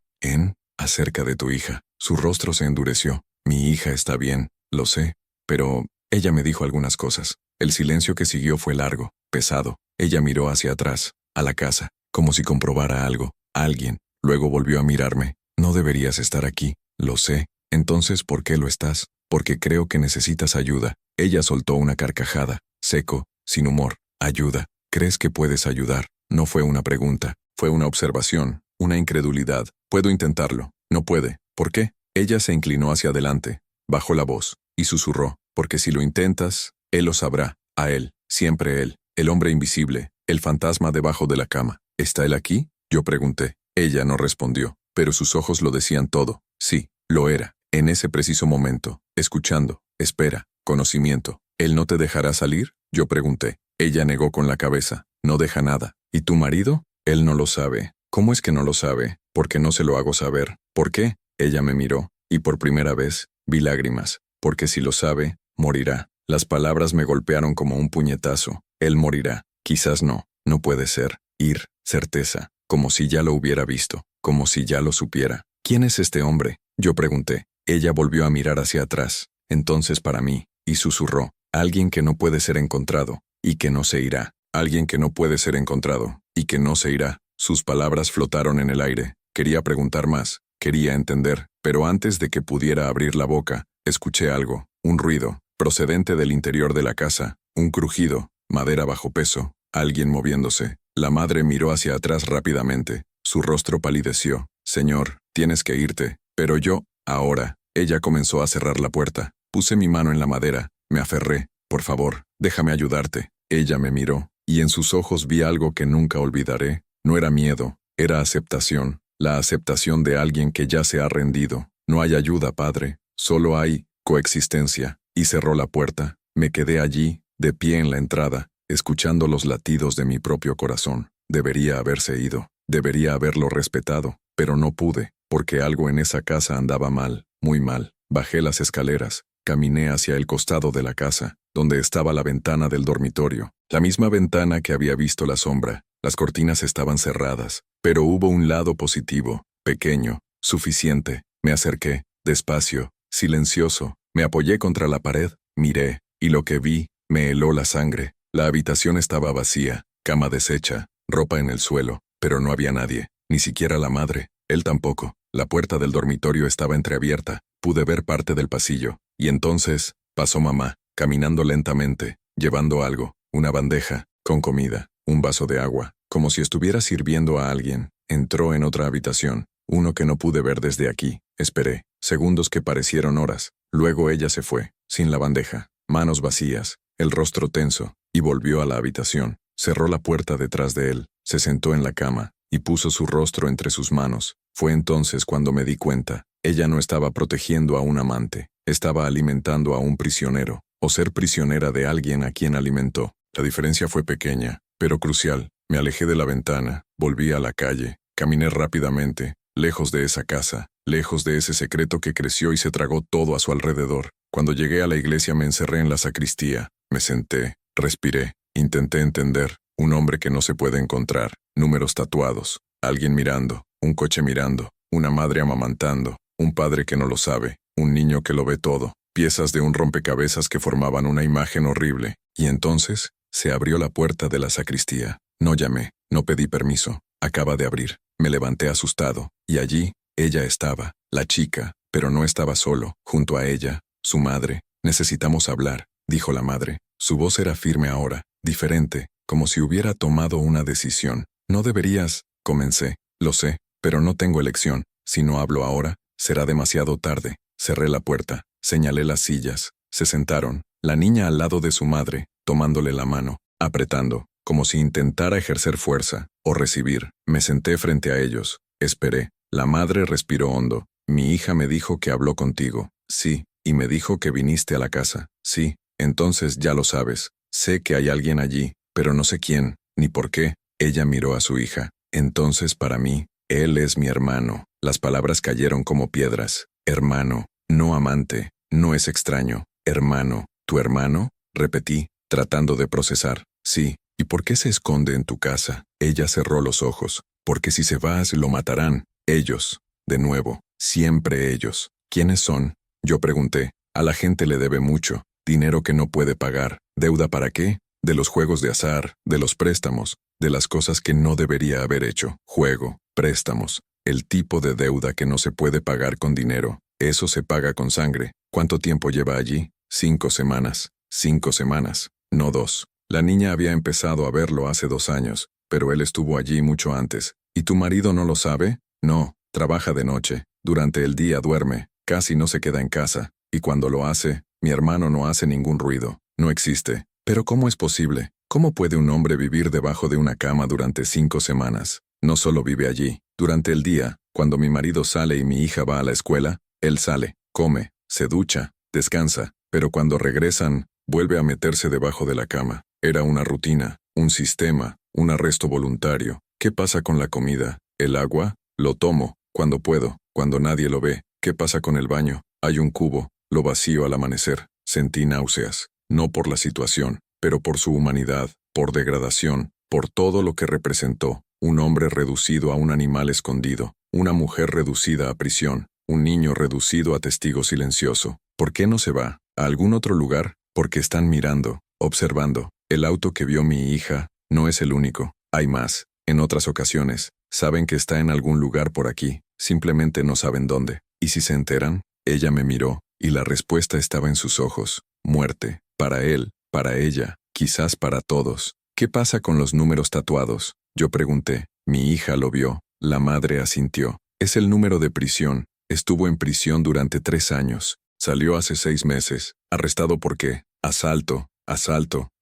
Acerca de tu hija. Su rostro se endureció. Mi hija está bien, lo sé, pero ella me dijo algunas cosas. El silencio que siguió fue largo, pesado. Ella miró hacia atrás, a la casa, como si comprobara algo, alguien. Luego volvió a mirarme. No deberías estar aquí, lo sé. Entonces, ¿por qué lo estás? Porque creo que necesitas ayuda. Ella soltó una carcajada, seco, sin humor. Ayuda. ¿Crees que puedes ayudar? No fue una pregunta, fue una observación, una incredulidad. Puedo intentarlo. No puede. ¿Por qué? Ella se inclinó hacia adelante, bajó la voz, y susurró. Porque si lo intentas, él lo sabrá. A él, siempre él, el hombre invisible, el fantasma debajo de la cama. ¿Está él aquí? Yo pregunté. Ella no respondió, pero sus ojos lo decían todo. Sí, lo era. En ese preciso momento, escuchando, espera, conocimiento. ¿Él no te dejará salir? Yo pregunté. Ella negó con la cabeza. No deja nada. ¿Y tu marido? Él no lo sabe. ¿Cómo es que no lo sabe? Porque no se lo hago saber. ¿Por qué? Ella me miró, y por primera vez, vi lágrimas. Porque si lo sabe, morirá. Las palabras me golpearon como un puñetazo. Él morirá. Quizás no. No puede ser. Ir. Certeza. Como si ya lo hubiera visto. Como si ya lo supiera. ¿Quién es este hombre? Yo pregunté. Ella volvió a mirar hacia atrás. Entonces para mí. Y susurró. Alguien que no puede ser encontrado. Y que no se irá. Alguien que no puede ser encontrado. Y que no se irá. Sus palabras flotaron en el aire. Quería preguntar más. Quería entender. Pero antes de que pudiera abrir la boca, escuché algo. Un ruido. Procedente del interior de la casa. Un crujido. Madera bajo peso. Alguien moviéndose. La madre miró hacia atrás rápidamente. Su rostro palideció. Señor, tienes que irte. Pero yo, ahora. Ella comenzó a cerrar la puerta. Puse mi mano en la madera. Me aferré. Por favor, déjame ayudarte. Ella me miró, y en sus ojos vi algo que nunca olvidaré. No era miedo, era aceptación. La aceptación de alguien que ya se ha rendido. No hay ayuda, padre. Solo hay coexistencia. Y cerró la puerta. Me quedé allí, de pie en la entrada, escuchando los latidos de mi propio corazón. Debería haberse ido. Debería haberlo respetado. Pero no pude, porque algo en esa casa andaba mal, muy mal. Bajé las escaleras. Caminé hacia el costado de la casa, donde estaba la ventana del dormitorio. La misma ventana que había visto la sombra. Las cortinas estaban cerradas, pero hubo un lado positivo, pequeño, suficiente. Me acerqué, despacio, silencioso. Me apoyé contra la pared, miré, y lo que vi, me heló la sangre. La habitación estaba vacía, cama deshecha, ropa en el suelo, pero no había nadie, ni siquiera la madre, él tampoco. La puerta del dormitorio estaba entreabierta, pude ver parte del pasillo, y entonces, pasó mamá, caminando lentamente, llevando algo, una bandeja, con comida, un vaso de agua, como si estuviera sirviendo a alguien. Entró en otra habitación, uno que no pude ver desde aquí. Esperé, segundos que parecieron horas. Luego ella se fue, sin la bandeja, manos vacías, el rostro tenso, y volvió a la habitación. Cerró la puerta detrás de él, se sentó en la cama, y puso su rostro entre sus manos. Fue entonces cuando me di cuenta. Ella no estaba protegiendo a un amante, estaba alimentando a un prisionero, o ser prisionera de alguien a quien alimentó. La diferencia fue pequeña, pero crucial. Me alejé de la ventana, volví a la calle, caminé rápidamente, lejos de esa casa, lejos de ese secreto que creció y se tragó todo a su alrededor. Cuando llegué a la iglesia me encerré en la sacristía, me senté, respiré, intenté entender. Un hombre que no se puede encontrar, números tatuados, alguien mirando, un coche mirando, una madre amamantando, un padre que no lo sabe, un niño que lo ve todo, piezas de un rompecabezas que formaban una imagen horrible. Y entonces, se abrió la puerta de la sacristía. No llamé, no pedí permiso, acaba de abrir. Me levanté asustado, y allí, ella estaba, la chica, pero no estaba solo, junto a ella, su madre. Necesitamos hablar, dijo la madre. Su voz era firme ahora, diferente, como si hubiera tomado una decisión. No deberías, comencé, lo sé, pero no tengo elección. Si no hablo ahora, será demasiado tarde. Cerré la puerta, señalé las sillas. Se sentaron, la niña al lado de su madre, tomándole la mano, apretando, como si intentara ejercer fuerza, o recibir. Me senté frente a ellos, esperé. La madre respiró hondo. Mi hija me dijo que habló contigo. Sí, y me dijo que viniste a la casa. Sí, entonces ya lo sabes. Sé que hay alguien allí, pero no sé quién, ni por qué. Ella miró a su hija. Entonces para mí, él es mi hermano. Las palabras cayeron como piedras. Hermano, no amante, no es extraño. Hermano, ¿tu hermano? Repetí, tratando de procesar. Sí, ¿y por qué se esconde en tu casa? Ella cerró los ojos. Porque si se vas, lo matarán. Ellos. De nuevo, siempre ellos. ¿Quiénes son? Yo pregunté. A la gente le debe mucho. Dinero que no puede pagar. ¿Deuda para qué? De los juegos de azar, de los préstamos, de las cosas que no debería haber hecho. Juego, préstamos. El tipo de deuda que no se puede pagar con dinero. Eso se paga con sangre. ¿Cuánto tiempo lleva allí? 5 semanas. 5 semanas. No 2. La niña había empezado a verlo hace 2 años, pero él estuvo allí mucho antes. ¿Y tu marido no lo sabe? No, trabaja de noche. Durante el día duerme, casi no se queda en casa. Y cuando lo hace, mi hermano no hace ningún ruido. No existe. Pero ¿cómo es posible? ¿Cómo puede un hombre vivir debajo de una cama durante 5 semanas? No solo vive allí. Durante el día, cuando mi marido sale y mi hija va a la escuela, él sale, come, se ducha, descansa, pero cuando regresan, vuelve a meterse debajo de la cama. Era una rutina, un sistema, un arresto voluntario. ¿Qué pasa con la comida? ¿El agua? Lo tomo, cuando puedo, cuando nadie lo ve. ¿Qué pasa con el baño? Hay un cubo, lo vacío al amanecer. Sentí náuseas, no por la situación, pero por su humanidad, por degradación, por todo lo que representó. Un hombre reducido a un animal escondido, una mujer reducida a prisión, un niño reducido a testigo silencioso. ¿Por qué no se va a algún otro lugar? Porque están mirando, observando. El auto que vio mi hija no es el único. Hay más. En otras ocasiones, saben que está en algún lugar por aquí, simplemente no saben dónde. ¿Y si se enteran? Ella me miró, y la respuesta estaba en sus ojos. Muerte. Para él, para ella, quizás para todos. ¿Qué pasa con los números tatuados? Yo pregunté. Mi hija lo vio. La madre asintió. Es el número de prisión. Estuvo en prisión durante 3 años. Salió hace 6 meses. ¿Arrestado por qué? Asalto,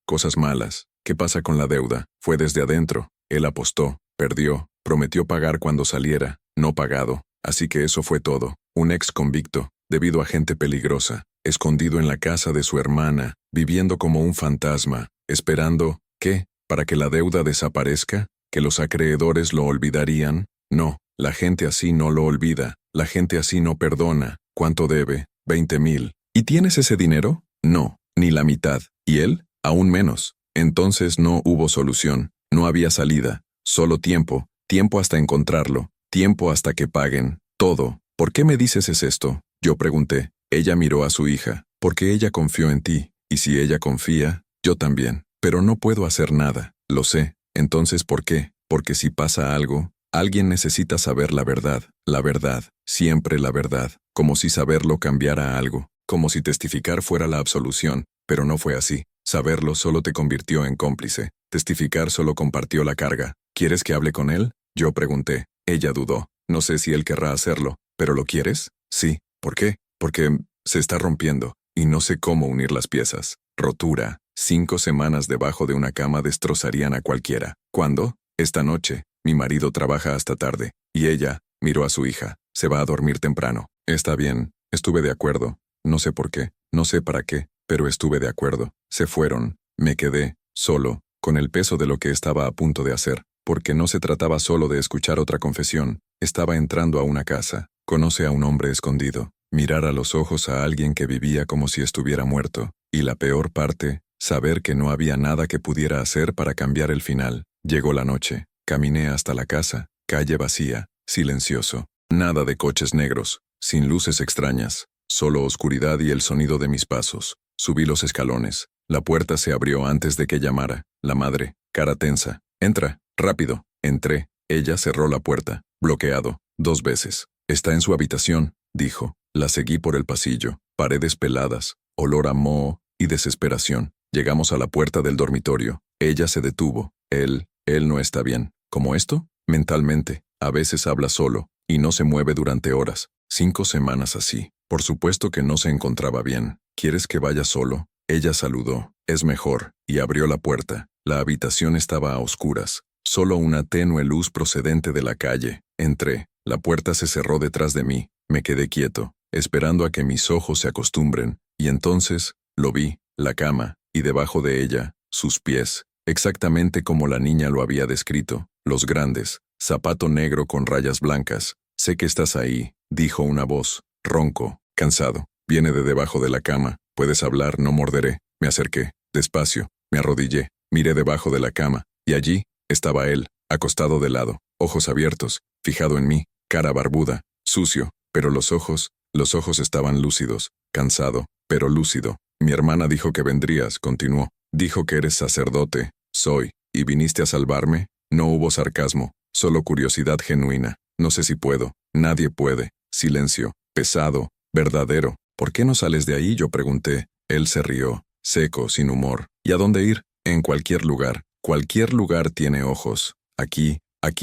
cosas malas. ¿Qué pasa con la deuda? Fue desde adentro. Él apostó, perdió, prometió pagar cuando saliera, no pagado. Así que eso fue todo. Un ex convicto, debido a gente peligrosa, escondido en la casa de su hermana, viviendo como un fantasma, esperando, ¿qué? ¿Para que la deuda desaparezca? ¿Que los acreedores lo olvidarían? No, la gente así no lo olvida, la gente así no perdona. ¿Cuánto debe? 20,000. ¿Y tienes ese dinero? No, ni la mitad. ¿Y él? Aún menos. Entonces no hubo solución, no había salida, solo tiempo, tiempo hasta encontrarlo, tiempo hasta que paguen, todo. ¿Por qué me dices es esto? Yo pregunté. Ella miró a su hija, porque ella confió en ti, y si ella confía, yo también. Pero no puedo hacer nada, lo sé. Entonces, ¿por qué? Porque si pasa algo, alguien necesita saber la verdad, siempre la verdad, como si saberlo cambiara algo, como si testificar fuera la absolución, pero no fue así. Saberlo solo te convirtió en cómplice. Testificar solo compartió la carga. ¿Quieres que hable con él? Yo pregunté. Ella dudó. No sé si él querrá hacerlo, ¿pero lo quieres? Sí. ¿Por qué? Porque se está rompiendo, y no sé cómo unir las piezas. Rotura. 5 semanas debajo de una cama destrozarían a cualquiera. ¿Cuándo? Esta noche. Mi marido trabaja hasta tarde, y ella miró a su hija. Se va a dormir temprano. Está bien. Estuve de acuerdo. No sé por qué, no sé para qué, pero estuve de acuerdo. Se fueron. Me quedé, solo, con el peso de lo que estaba a punto de hacer, porque no se trataba solo de escuchar otra confesión. Estaba entrando a una casa. Conoce a un hombre escondido. Mirar a los ojos a alguien que vivía como si estuviera muerto. Y la peor parte, saber que no había nada que pudiera hacer para cambiar el final. Llegó la noche. Caminé hasta la casa. Calle vacía, silencioso. Nada de coches negros, sin luces extrañas. Solo oscuridad y el sonido de mis pasos. Subí los escalones. La puerta se abrió antes de que llamara. La madre, cara tensa. Entra, rápido. Entré. Ella cerró la puerta. Bloqueado. 2 veces. Está en su habitación, dijo. La seguí por el pasillo. Paredes peladas. Olor a moho y desesperación. Llegamos a la puerta del dormitorio. Ella se detuvo. Él no está bien. ¿Cómo esto? Mentalmente. A veces habla solo, y no se mueve durante horas. 5 semanas así. Por supuesto que no se encontraba bien. ¿Quieres que vaya solo? Ella saludó. Es mejor, y abrió la puerta. La habitación estaba a oscuras. Solo una tenue luz procedente de la calle. Entré. La puerta se cerró detrás de mí. Me quedé quieto, esperando a que mis ojos se acostumbren, y entonces, lo vi, la cama, y debajo de ella, sus pies, exactamente como la niña lo había descrito, los grandes, zapato negro con rayas blancas. Sé que estás ahí, dijo una voz, ronco, cansado. Viene de debajo de la cama. Puedes hablar, no morderé. Me acerqué, despacio, me arrodillé, miré debajo de la cama, y allí estaba él, acostado de lado, ojos abiertos, fijado en mí, cara barbuda, sucio, pero los ojos estaban lúcidos, cansado, pero lúcido. Mi hermana dijo que vendrías, continuó. Dijo que eres sacerdote. Soy. ¿Y viniste a salvarme? No hubo sarcasmo, solo curiosidad genuina. No sé si puedo. Nadie puede. Silencio. Pesado. Verdadero. ¿Por qué no sales de ahí? Yo pregunté. Él se rió, seco, sin humor. ¿Y a dónde ir? En cualquier lugar. Cualquier lugar tiene ojos. Aquí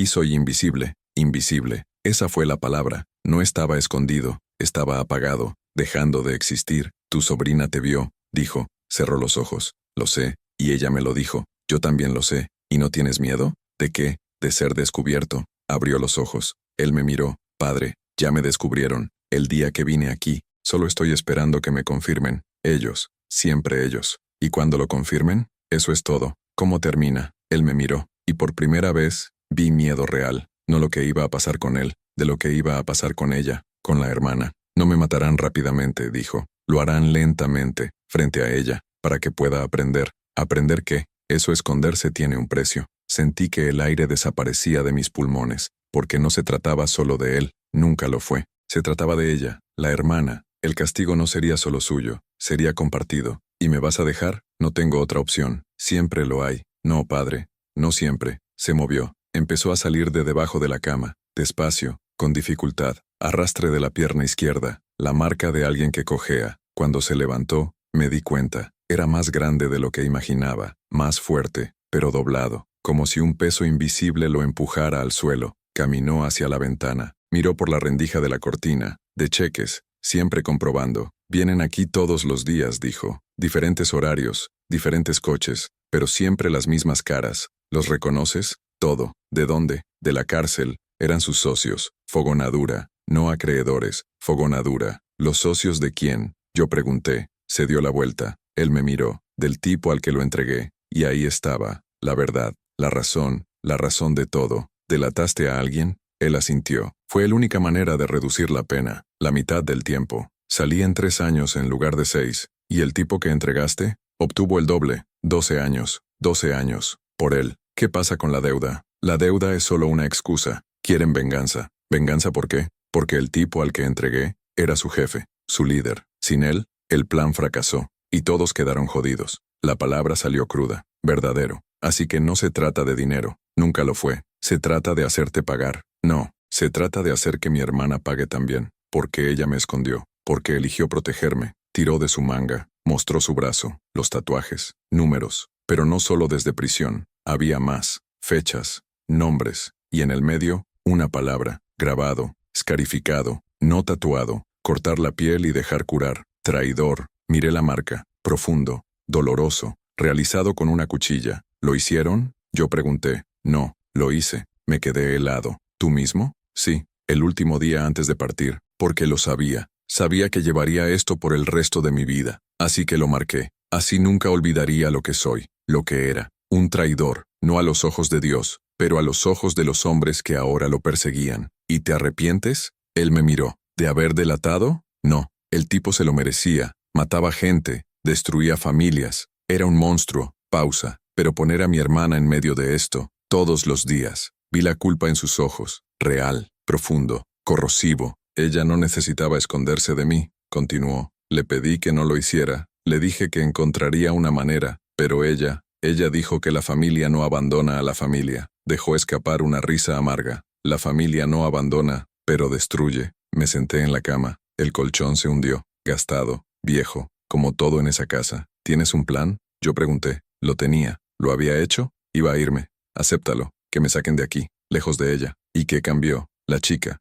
soy invisible. Invisible. Esa fue la palabra. No estaba escondido. Estaba apagado, dejando de existir. Tu sobrina te vio, dijo. Cerró los ojos. Lo sé, y ella me lo dijo. Yo también lo sé. ¿Y no tienes miedo? ¿De qué? De ser descubierto. Abrió los ojos. Él me miró. Padre, ya me descubrieron. El día que vine aquí. Solo estoy esperando que me confirmen. Ellos. Siempre ellos. ¿Y cuando lo confirmen? Eso es todo. ¿Cómo termina? Él me miró, y por primera vez vi miedo real, no lo que iba a pasar con él, de lo que iba a pasar con ella, con la hermana. No me matarán rápidamente, dijo. Lo harán lentamente, frente a ella, para que pueda aprender. ¿Aprender qué? Eso esconderse tiene un precio. Sentí que el aire desaparecía de mis pulmones, porque no se trataba solo de él, nunca lo fue. Se trataba de ella, la hermana. El castigo no sería solo suyo, sería compartido. ¿Y me vas a dejar? No tengo otra opción. Siempre lo hay. No, padre. No siempre. Se movió. Empezó a salir de debajo de la cama, despacio, con dificultad. Arrastre de la pierna izquierda, la marca de alguien que cojea. Cuando se levantó, me di cuenta. Era más grande de lo que imaginaba, más fuerte, pero doblado, como si un peso invisible lo empujara al suelo. Caminó hacia la ventana. Miró por la rendija de la cortina, de cheques, siempre comprobando. Vienen aquí todos los días, dijo. Diferentes horarios, diferentes coches, pero siempre las mismas caras. ¿Los reconoces? Todo. ¿De dónde? De la cárcel. Eran sus socios. Fogonadura. No acreedores. Fogonadura. ¿Los socios de quién? Yo pregunté. Se dio la vuelta. Él me miró. Del tipo al que lo entregué. Y ahí estaba. La verdad. La razón de todo. ¿Delataste a alguien? Él asintió. Fue la única manera de reducir la pena. La mitad del tiempo. Salí en 3 años en lugar de 6. ¿Y el tipo que entregaste? Obtuvo el doble. 12 años. 12 años. Por él. ¿Qué pasa con la deuda? La deuda es solo una excusa. Quieren venganza. ¿Venganza por qué? Porque el tipo al que entregué era su jefe, su líder. Sin él, el plan fracasó. Y todos quedaron jodidos. La palabra salió cruda. Verdadero. Así que no se trata de dinero. Nunca lo fue. Se trata de hacerte pagar. No. Se trata de hacer que mi hermana pague también. Porque ella me escondió. Porque eligió protegerme. Tiró de su manga. Mostró su brazo. Los tatuajes. Números. Pero no solo desde prisión. Había más. Fechas. Nombres. Y en el medio, una palabra. Grabado. Scarificado. No tatuado. Cortar la piel y dejar curar. Traidor. Miré la marca. Profundo. Doloroso. Realizado con una cuchilla. ¿Lo hicieron? Yo pregunté. No. Lo hice. Me quedé helado. ¿Tú mismo? Sí. El último día antes de partir. Porque lo sabía. Sabía que llevaría esto por el resto de mi vida. Así que lo marqué. Así nunca olvidaría lo que soy. Lo que era. Un traidor. No a los ojos de Dios, pero a los ojos de los hombres que ahora lo perseguían. ¿Y te arrepientes? Él me miró. ¿De haber delatado? No. El tipo se lo merecía. Mataba gente. Destruía familias. Era un monstruo. Pausa. Pero poner a mi hermana en medio de esto, todos los días. Vi la culpa en sus ojos. Real. Profundo. Corrosivo. Ella no necesitaba esconderse de mí. Continuó. Le pedí que no lo hiciera. Le dije que encontraría una manera. Pero ella dijo que la familia no abandona a la familia. Dejó escapar una risa amarga. La familia no abandona, pero destruye. Me senté en la cama. El colchón se hundió. Gastado. Viejo. Como todo en esa casa. ¿Tienes un plan? Yo pregunté. Lo tenía. ¿Lo había hecho? Iba a irme. Acéptalo. Que me saquen de aquí. Lejos de ella. ¿Y qué cambió? La chica.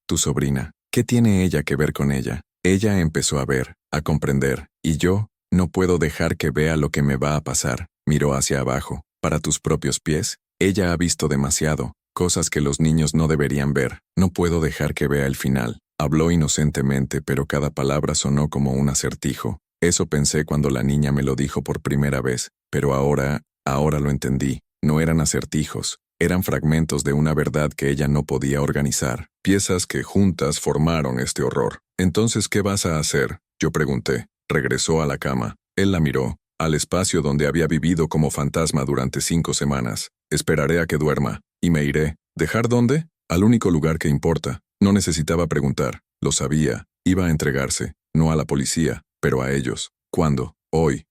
Tu sobrina. ¿Qué tiene ella que ver con ella? Ella empezó a ver, a comprender. Y yo, no puedo dejar que vea lo que me va a pasar. Miró hacia abajo. Para tus propios pies. Ella ha visto demasiado. Cosas que los niños no deberían ver. No puedo dejar que vea el final. Habló inocentemente, pero cada palabra sonó como un acertijo. Eso pensé cuando la niña me lo dijo por primera vez. Pero ahora lo entendí. No eran acertijos. Eran fragmentos de una verdad que ella no podía organizar. Piezas que juntas formaron este horror. Entonces, ¿qué vas a hacer? Yo pregunté. Regresó a la cama. Él la miró. Al espacio donde había vivido como fantasma durante 5 semanas. Esperaré a que duerma. Y me iré. ¿Dejar dónde? Al único lugar que importa. No necesitaba preguntar. Lo sabía. Iba a entregarse. No a la policía, pero a ellos. ¿Cuándo? Hoy.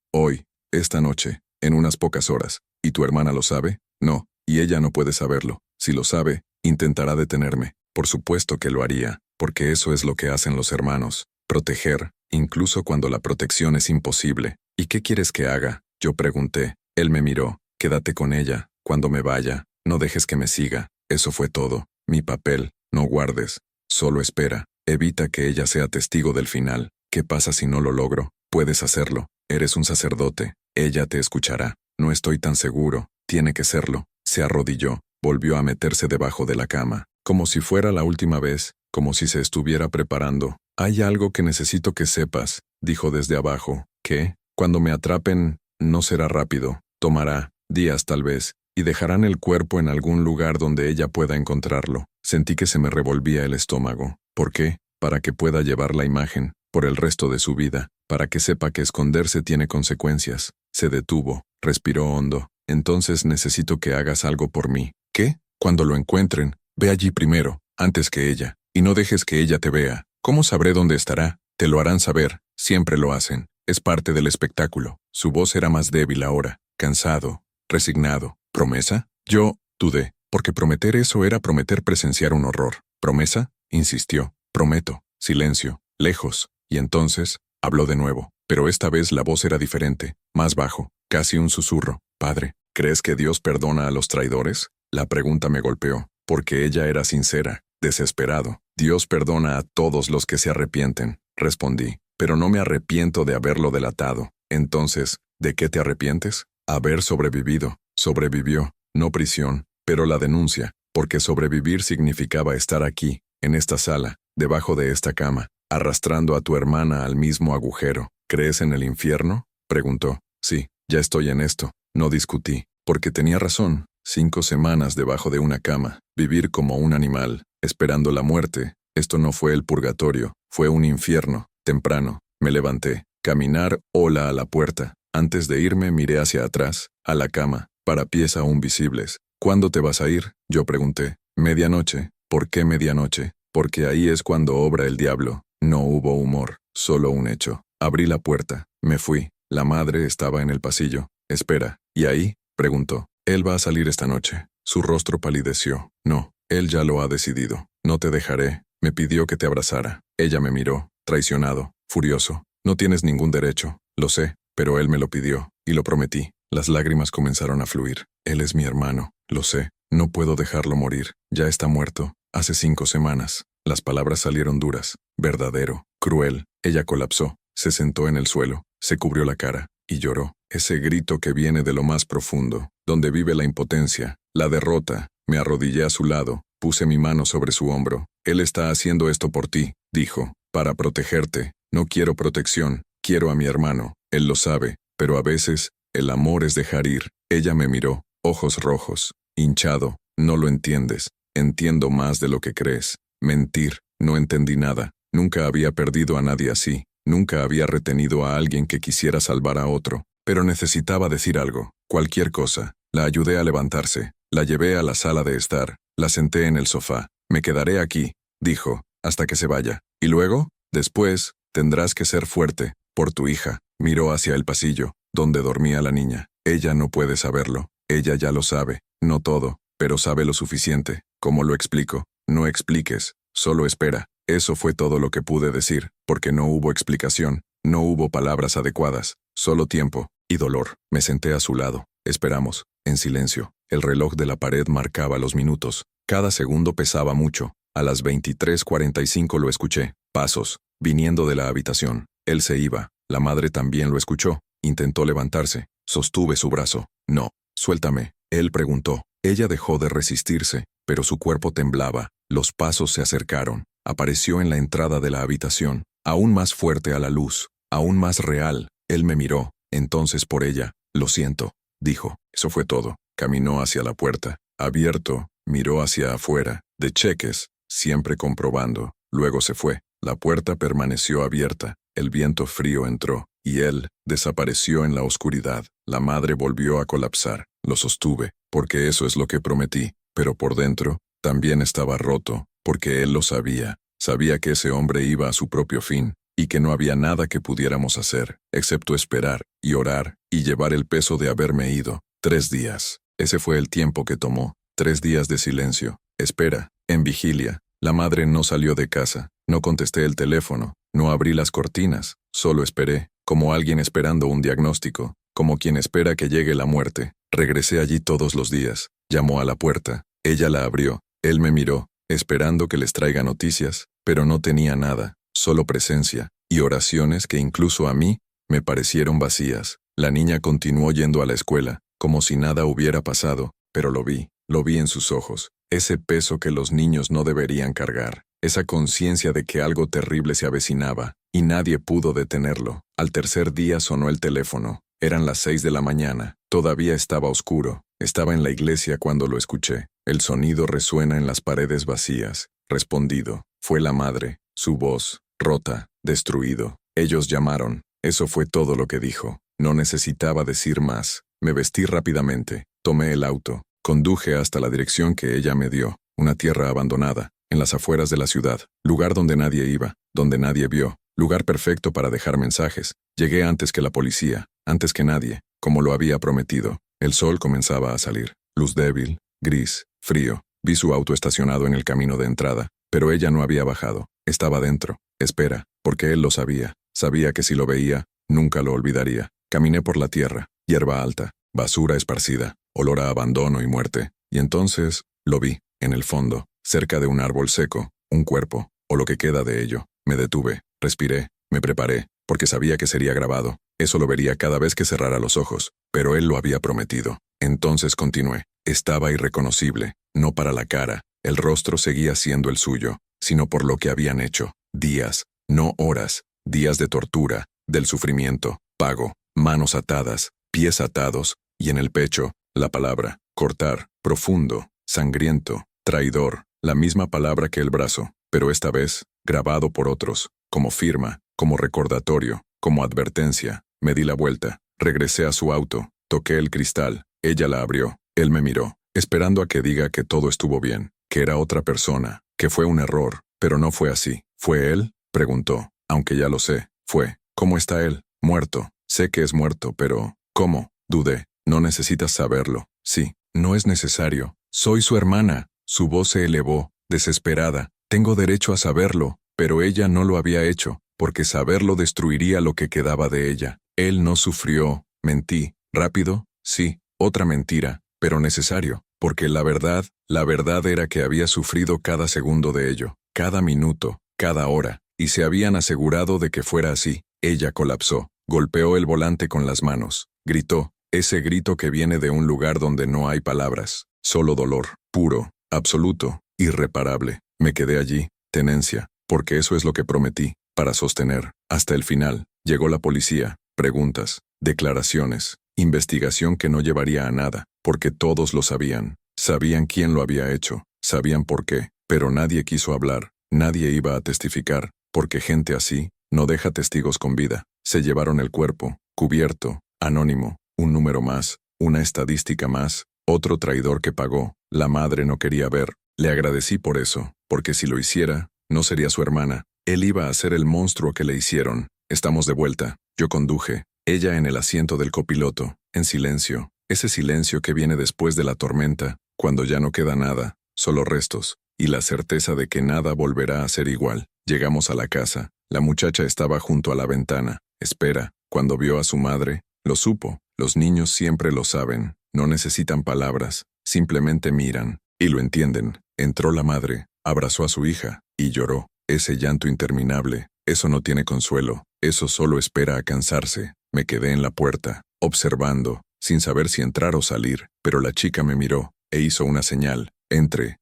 Esta noche. En unas pocas horas. ¿Y tu hermana lo sabe? No. Y ella no puede saberlo. Si lo sabe, intentará detenerme. Por supuesto que lo haría, porque eso es lo que hacen los hermanos. Proteger, incluso cuando la protección es imposible. ¿Y qué quieres que haga? Yo pregunté. Él me miró. Quédate con ella. Cuando me vaya, no dejes que me siga. Eso fue todo. Mi papel. No guardes. Solo espera. Evita que ella sea testigo del final. ¿Qué pasa si no lo logro? Puedes hacerlo. Eres un sacerdote. Ella te escuchará. No estoy tan seguro. Tiene que serlo. Se arrodilló. Volvió a meterse debajo de la cama. Como si fuera la última vez. Como si se estuviera preparando. Hay algo que necesito que sepas, dijo desde abajo. ¿Qué? Cuando me atrapen, No será rápido, tomará días tal vez, y dejarán el cuerpo en algún lugar donde ella pueda encontrarlo. Sentí que se me revolvía el estómago. ¿Por qué? Para que pueda llevar la imagen, por el resto de su vida, para que sepa que esconderse tiene consecuencias. Se detuvo, respiró hondo. Entonces necesito que hagas algo por mí. ¿Qué? Cuando lo encuentren, ve allí primero, antes que ella, y no dejes que ella te vea. ¿Cómo sabré dónde estará? Te lo harán saber, siempre lo hacen. Es parte del espectáculo. Su voz era más débil ahora, cansado, resignado. ¿Promesa? Yo dudé, porque prometer eso era prometer presenciar un horror. ¿Promesa? Insistió. Prometo. Silencio. Lejos. Y entonces, habló de nuevo. Pero esta vez la voz era diferente, más bajo, casi un susurro. Padre, ¿crees que Dios perdona a los traidores? La pregunta me golpeó, porque ella era sincera, desesperado. Dios perdona a todos los que se arrepienten, respondí, pero no me arrepiento de haberlo delatado. Entonces, ¿de qué te arrepientes? Haber sobrevivido. Sobrevivió, no prisión, pero la denuncia, porque sobrevivir significaba estar aquí, en esta sala, debajo de esta cama, arrastrando a tu hermana al mismo agujero. ¿Crees en el infierno? Preguntó. Sí, ya estoy en esto. No discutí, porque tenía razón. 5 semanas debajo de una cama, vivir como un animal, esperando la muerte. Esto no fue el purgatorio, fue un infierno. Temprano, me levanté, caminar hola a la puerta. Antes de irme miré hacia atrás, a la cama, para pies aún visibles. ¿Cuándo te vas a ir? Yo pregunté. Medianoche. ¿Por qué medianoche? Porque ahí es cuando obra el diablo. No hubo humor, solo un hecho. Abrí la puerta, me fui. La madre estaba en el pasillo. Espera, ¿y ahí? Preguntó. Él va a salir esta noche. Su rostro palideció. No, él ya lo ha decidido. No te dejaré. Me pidió que te abrazara. Ella me miró, traicionado, furioso. No tienes ningún derecho. Lo sé, pero él me lo pidió, y lo prometí. Las lágrimas comenzaron a fluir. Él es mi hermano. Lo sé. No puedo dejarlo morir. Ya está muerto. Hace 5 semanas. Las palabras salieron duras. Verdadero. Cruel. Ella colapsó. Se sentó en el suelo. Se cubrió la cara. Y lloró. Ese grito que viene de lo más profundo, donde vive la impotencia, la derrota. Me arrodillé a su lado. Puse mi mano sobre su hombro. Él está haciendo esto por ti, dijo. Para protegerte. No quiero protección. Quiero a mi hermano. Él lo sabe. Pero a veces, el amor es dejar ir. Ella me miró. Ojos rojos. Hinchado. No lo entiendes. Entiendo más de lo que crees. Mentir. No entendí nada. Nunca había perdido a nadie así. Nunca había retenido a alguien que quisiera salvar a otro. Pero necesitaba decir algo. Cualquier cosa. La ayudé a levantarse. La llevé a la sala de estar. La senté en el sofá. Me quedaré aquí, dijo, hasta que se vaya. ¿Y luego? Después, tendrás que ser fuerte. Por tu hija. Miró hacia el pasillo, donde dormía la niña. Ella no puede saberlo. Ella ya lo sabe. No todo, pero sabe lo suficiente. ¿Cómo lo explico? No expliques. Solo espera. Eso fue todo lo que pude decir, porque no hubo explicación. No hubo palabras adecuadas. Solo tiempo y dolor. Me senté a su lado. Esperamos, en silencio. El reloj de la pared marcaba los minutos. Cada segundo pesaba mucho. A las 23:45 lo escuché. Pasos, viniendo de la habitación. Él se iba. La madre también lo escuchó. Intentó levantarse. Sostuve su brazo. No, suéltame. Él preguntó. Ella dejó de resistirse, pero su cuerpo temblaba. Los pasos se acercaron. Apareció en la entrada de la habitación. Aún más fuerte a la luz. Aún más real. Él me miró. Entonces por ella. Lo siento, dijo. Eso fue todo. Caminó hacia la puerta. Abierto, miró hacia afuera. De cheques, siempre comprobando. Luego se fue. La puerta permaneció abierta. El viento frío entró, y él desapareció en la oscuridad. La madre volvió a colapsar. Lo sostuve, porque eso es lo que prometí. Pero por dentro, también estaba roto, porque él lo sabía. Sabía que ese hombre iba a su propio fin, y que no había nada que pudiéramos hacer, excepto esperar, y orar, y llevar el peso de haberme ido. 3 días. Ese fue el tiempo que tomó. 3 días de silencio. Espera, en vigilia. La madre no salió de casa. No contesté el teléfono. No abrí las cortinas. Solo esperé, como alguien esperando un diagnóstico, como quien espera que llegue la muerte. Regresé allí todos los días. Llamó a la puerta. Ella la abrió. Él me miró, esperando que les traiga noticias, pero no tenía nada, solo presencia, y oraciones que incluso a mí me parecieron vacías. La niña continuó yendo a la escuela, como si nada hubiera pasado, pero lo vi en sus ojos, ese peso que los niños no deberían cargar, esa conciencia de que algo terrible se avecinaba, y nadie pudo detenerlo. Al tercer día sonó el teléfono. Eran las 6 de la mañana. Todavía estaba oscuro. Estaba en la iglesia cuando lo escuché. El sonido resuena en las paredes vacías. Respondido. Fue la madre. Su voz, rota, destruido. Ellos llamaron. Eso fue todo lo que dijo. No necesitaba decir más. Me vestí rápidamente. Tomé el auto. Conduje hasta la dirección que ella me dio. Una tierra abandonada, en las afueras de la ciudad. Lugar donde nadie iba, donde nadie vio. Lugar perfecto para dejar mensajes. Llegué antes que la policía, antes que nadie, como lo había prometido. El sol comenzaba a salir. Luz débil, gris, frío. Vi su auto estacionado en el camino de entrada, pero ella no había bajado. Estaba dentro. Espera, porque él lo sabía. Sabía que si lo veía, nunca lo olvidaría. Caminé por la tierra, hierba alta, basura esparcida, olor a abandono y muerte. Y entonces, lo vi, en el fondo, cerca de un árbol seco, un cuerpo, o lo que queda de ello. Me detuve, respiré, me preparé, porque sabía que sería grabado. Eso lo vería cada vez que cerrara los ojos, pero él lo había prometido. Entonces continué. Estaba irreconocible, no para la cara. El rostro seguía siendo el suyo, sino por lo que habían hecho. Días, no horas, días de tortura, del sufrimiento, pago, manos atadas, pies atados, y en el pecho, la palabra, cortar, profundo, sangriento, traidor, la misma palabra que el brazo, pero esta vez, grabado por otros, como firma, como recordatorio, como advertencia. Me di la vuelta, regresé a su auto, toqué el cristal, ella la abrió, él me miró, esperando a que diga que todo estuvo bien, que era otra persona, que fue un error, pero no fue así. ¿Fue él? Preguntó, aunque ya lo sé, fue. ¿Cómo está él? Muerto. Sé que es muerto, pero ¿cómo? Dudé. No necesitas saberlo. Sí, no es necesario. Soy su hermana. Su voz se elevó, desesperada. Tengo derecho a saberlo, pero ella no lo había hecho, porque saberlo destruiría lo que quedaba de ella. Él no sufrió. Mentí. ¿Rápido? Sí, otra mentira, pero necesario, porque la verdad era que había sufrido cada segundo de ello, cada minuto, cada hora, y se habían asegurado de que fuera así. Ella colapsó, golpeó el volante con las manos, gritó, ese grito que viene de un lugar donde no hay palabras, solo dolor, puro, absoluto, irreparable. Me quedé allí, tenencia, porque eso es lo que prometí, para sostener, hasta el final. Llegó la policía, preguntas, declaraciones, investigación que no llevaría a nada, porque todos lo sabían. Sabían quién lo había hecho, sabían por qué, pero nadie quiso hablar, nadie iba a testificar, porque gente así no deja testigos con vida. Se llevaron el cuerpo, cubierto, anónimo, un número más, una estadística más, otro traidor que pagó. La madre no quería ver. Le agradecí por eso, porque si lo hiciera, no sería su hermana. Él iba a ser el monstruo que le hicieron. Estamos de vuelta. Yo conduje, ella en el asiento del copiloto, en silencio. Ese silencio que viene después de la tormenta, cuando ya no queda nada, solo restos, y la certeza de que nada volverá a ser igual. Llegamos a la casa. La muchacha estaba junto a la ventana. Espera. Cuando vio a su madre, lo supo. Los niños siempre lo saben. No necesitan palabras. Simplemente miran. Y lo entienden. Entró la madre, abrazó a su hija, y lloró. Ese llanto interminable. Eso no tiene consuelo. Eso solo espera a cansarse. Me quedé en la puerta, observando, sin saber si entrar o salir, pero la chica me miró, e hizo una señal. Entré,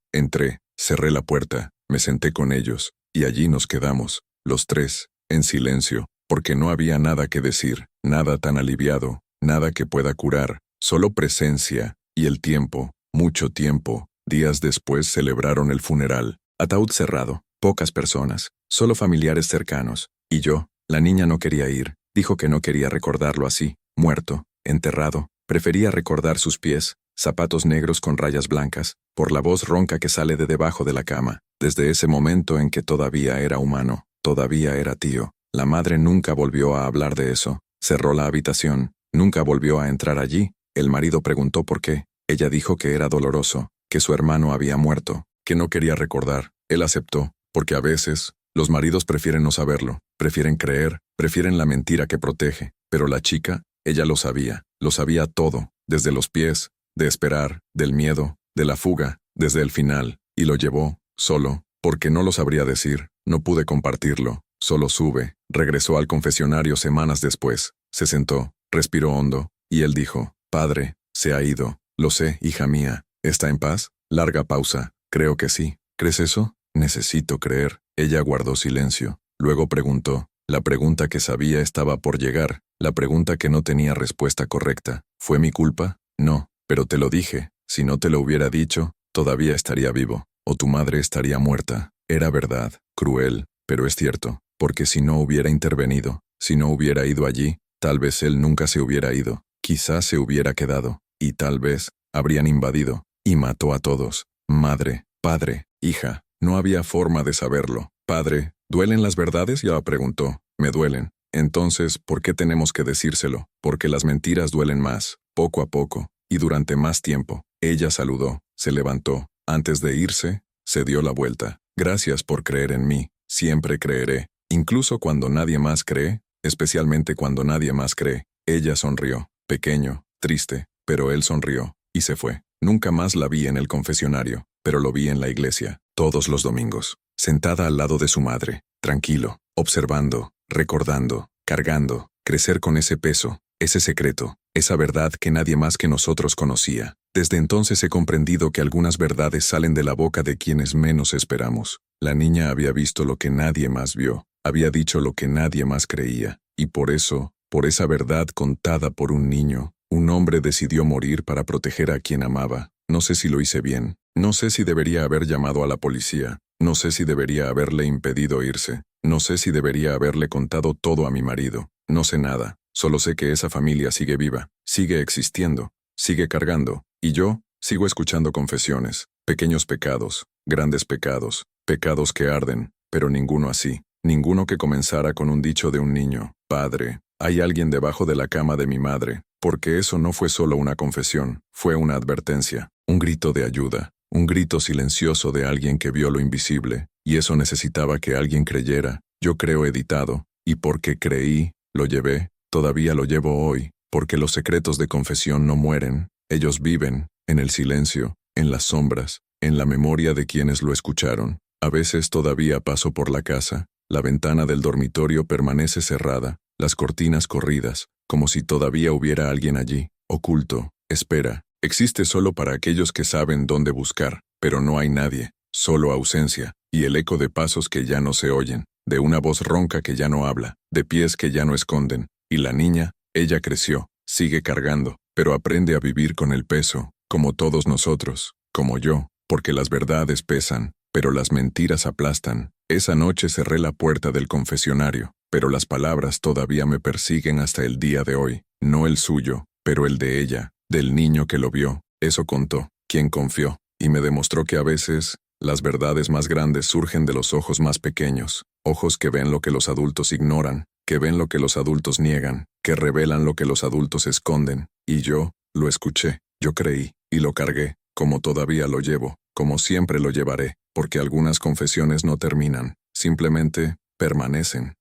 cerré la puerta, me senté con ellos, y allí nos quedamos, los tres, en silencio, porque no había nada que decir, nada tan aliviado, nada que pueda curar, solo presencia, y el tiempo, mucho tiempo. Días después celebraron el funeral. Ataúd cerrado, pocas personas, solo familiares cercanos, y yo. La niña no quería ir, dijo que no quería recordarlo así, muerto, enterrado. Prefería recordar sus pies, zapatos negros con rayas blancas, por la voz ronca que sale de debajo de la cama. Desde ese momento en que todavía era humano, todavía era tío. La madre nunca volvió a hablar de eso. Cerró la habitación, nunca volvió a entrar allí. El marido preguntó por qué. Ella dijo que era doloroso, que su hermano había muerto, que no quería recordar. Él aceptó, porque a veces los maridos prefieren no saberlo, prefieren creer, prefieren la mentira que protege. Pero la chica, ella lo sabía todo, desde los pies, de esperar, del miedo, de la fuga, desde el final, y lo llevó, solo, porque no lo sabría decir, no pude compartirlo, solo sube. Regresó al confesionario semanas después, se sentó, respiró hondo, y él dijo, Padre, se ha ido, lo sé, hija mía, ¿está en paz? Larga pausa, creo que sí. ¿Crees eso? Necesito creer. Ella guardó silencio. Luego preguntó, La pregunta que sabía estaba por llegar, la pregunta que no tenía respuesta correcta. ¿Fue mi culpa? No, pero te lo dije. Si no te lo hubiera dicho, todavía estaría vivo, o tu madre estaría muerta. Era verdad, cruel, pero es cierto, porque si no hubiera intervenido, si no hubiera ido allí, tal vez él nunca se hubiera ido, quizás se hubiera quedado, y tal vez habrían invadido, y mató a todos. Madre, padre, hija, no había forma de saberlo. Padre, ¿duelen las verdades? Ya preguntó. Me duelen. Entonces, ¿por qué tenemos que decírselo? Porque las mentiras duelen más, poco a poco, y durante más tiempo. Ella saludó, se levantó. Antes de irse, se dio la vuelta. Gracias por creer en mí. Siempre creeré. Incluso cuando nadie más cree, especialmente cuando nadie más cree. Ella sonrió. Pequeño, triste, pero él sonrió, y se fue. Nunca más la vi en el confesionario, pero lo vi en la iglesia, todos los domingos, sentada al lado de su madre, tranquilo, observando, recordando, cargando, crecer con ese peso, ese secreto, esa verdad que nadie más que nosotros conocía. Desde entonces he comprendido que algunas verdades salen de la boca de quienes menos esperamos. La niña había visto lo que nadie más vio, había dicho lo que nadie más creía, y por eso, por esa verdad contada por un niño, un hombre decidió morir para proteger a quien amaba. No sé si lo hice bien, no sé si debería haber llamado a la policía, no sé si debería haberle impedido irse, no sé si debería haberle contado todo a mi marido, no sé nada, solo sé que esa familia sigue viva, sigue existiendo, sigue cargando, y yo sigo escuchando confesiones, pequeños pecados, grandes pecados, pecados que arden, pero ninguno así, ninguno que comenzara con un dicho de un niño: Padre, hay alguien debajo de la cama de mi madre, porque eso no fue solo una confesión, fue una advertencia, un grito de ayuda, un grito silencioso de alguien que vio lo invisible, y eso necesitaba que alguien creyera. Yo creo editado, y porque creí, lo llevé, todavía lo llevo hoy, porque los secretos de confesión no mueren, ellos viven, en el silencio, en las sombras, en la memoria de quienes lo escucharon. A veces todavía paso por la casa, la ventana del dormitorio permanece cerrada, las cortinas corridas, como si todavía hubiera alguien allí, oculto, espera. Existe solo para aquellos que saben dónde buscar, pero no hay nadie, solo ausencia, y el eco de pasos que ya no se oyen, de una voz ronca que ya no habla, de pies que ya no esconden, y la niña, ella creció, sigue cargando, pero aprende a vivir con el peso, como todos nosotros, como yo, porque las verdades pesan, pero las mentiras aplastan. Esa noche cerré la puerta del confesionario, pero las palabras todavía me persiguen hasta el día de hoy, no el suyo, pero el de ella, del niño que lo vio. Eso contó, quien confió, y me demostró que a veces las verdades más grandes surgen de los ojos más pequeños, ojos que ven lo que los adultos ignoran, que ven lo que los adultos niegan, que revelan lo que los adultos esconden, y yo lo escuché, yo creí, y lo cargué, como todavía lo llevo, como siempre lo llevaré, porque algunas confesiones no terminan, simplemente permanecen.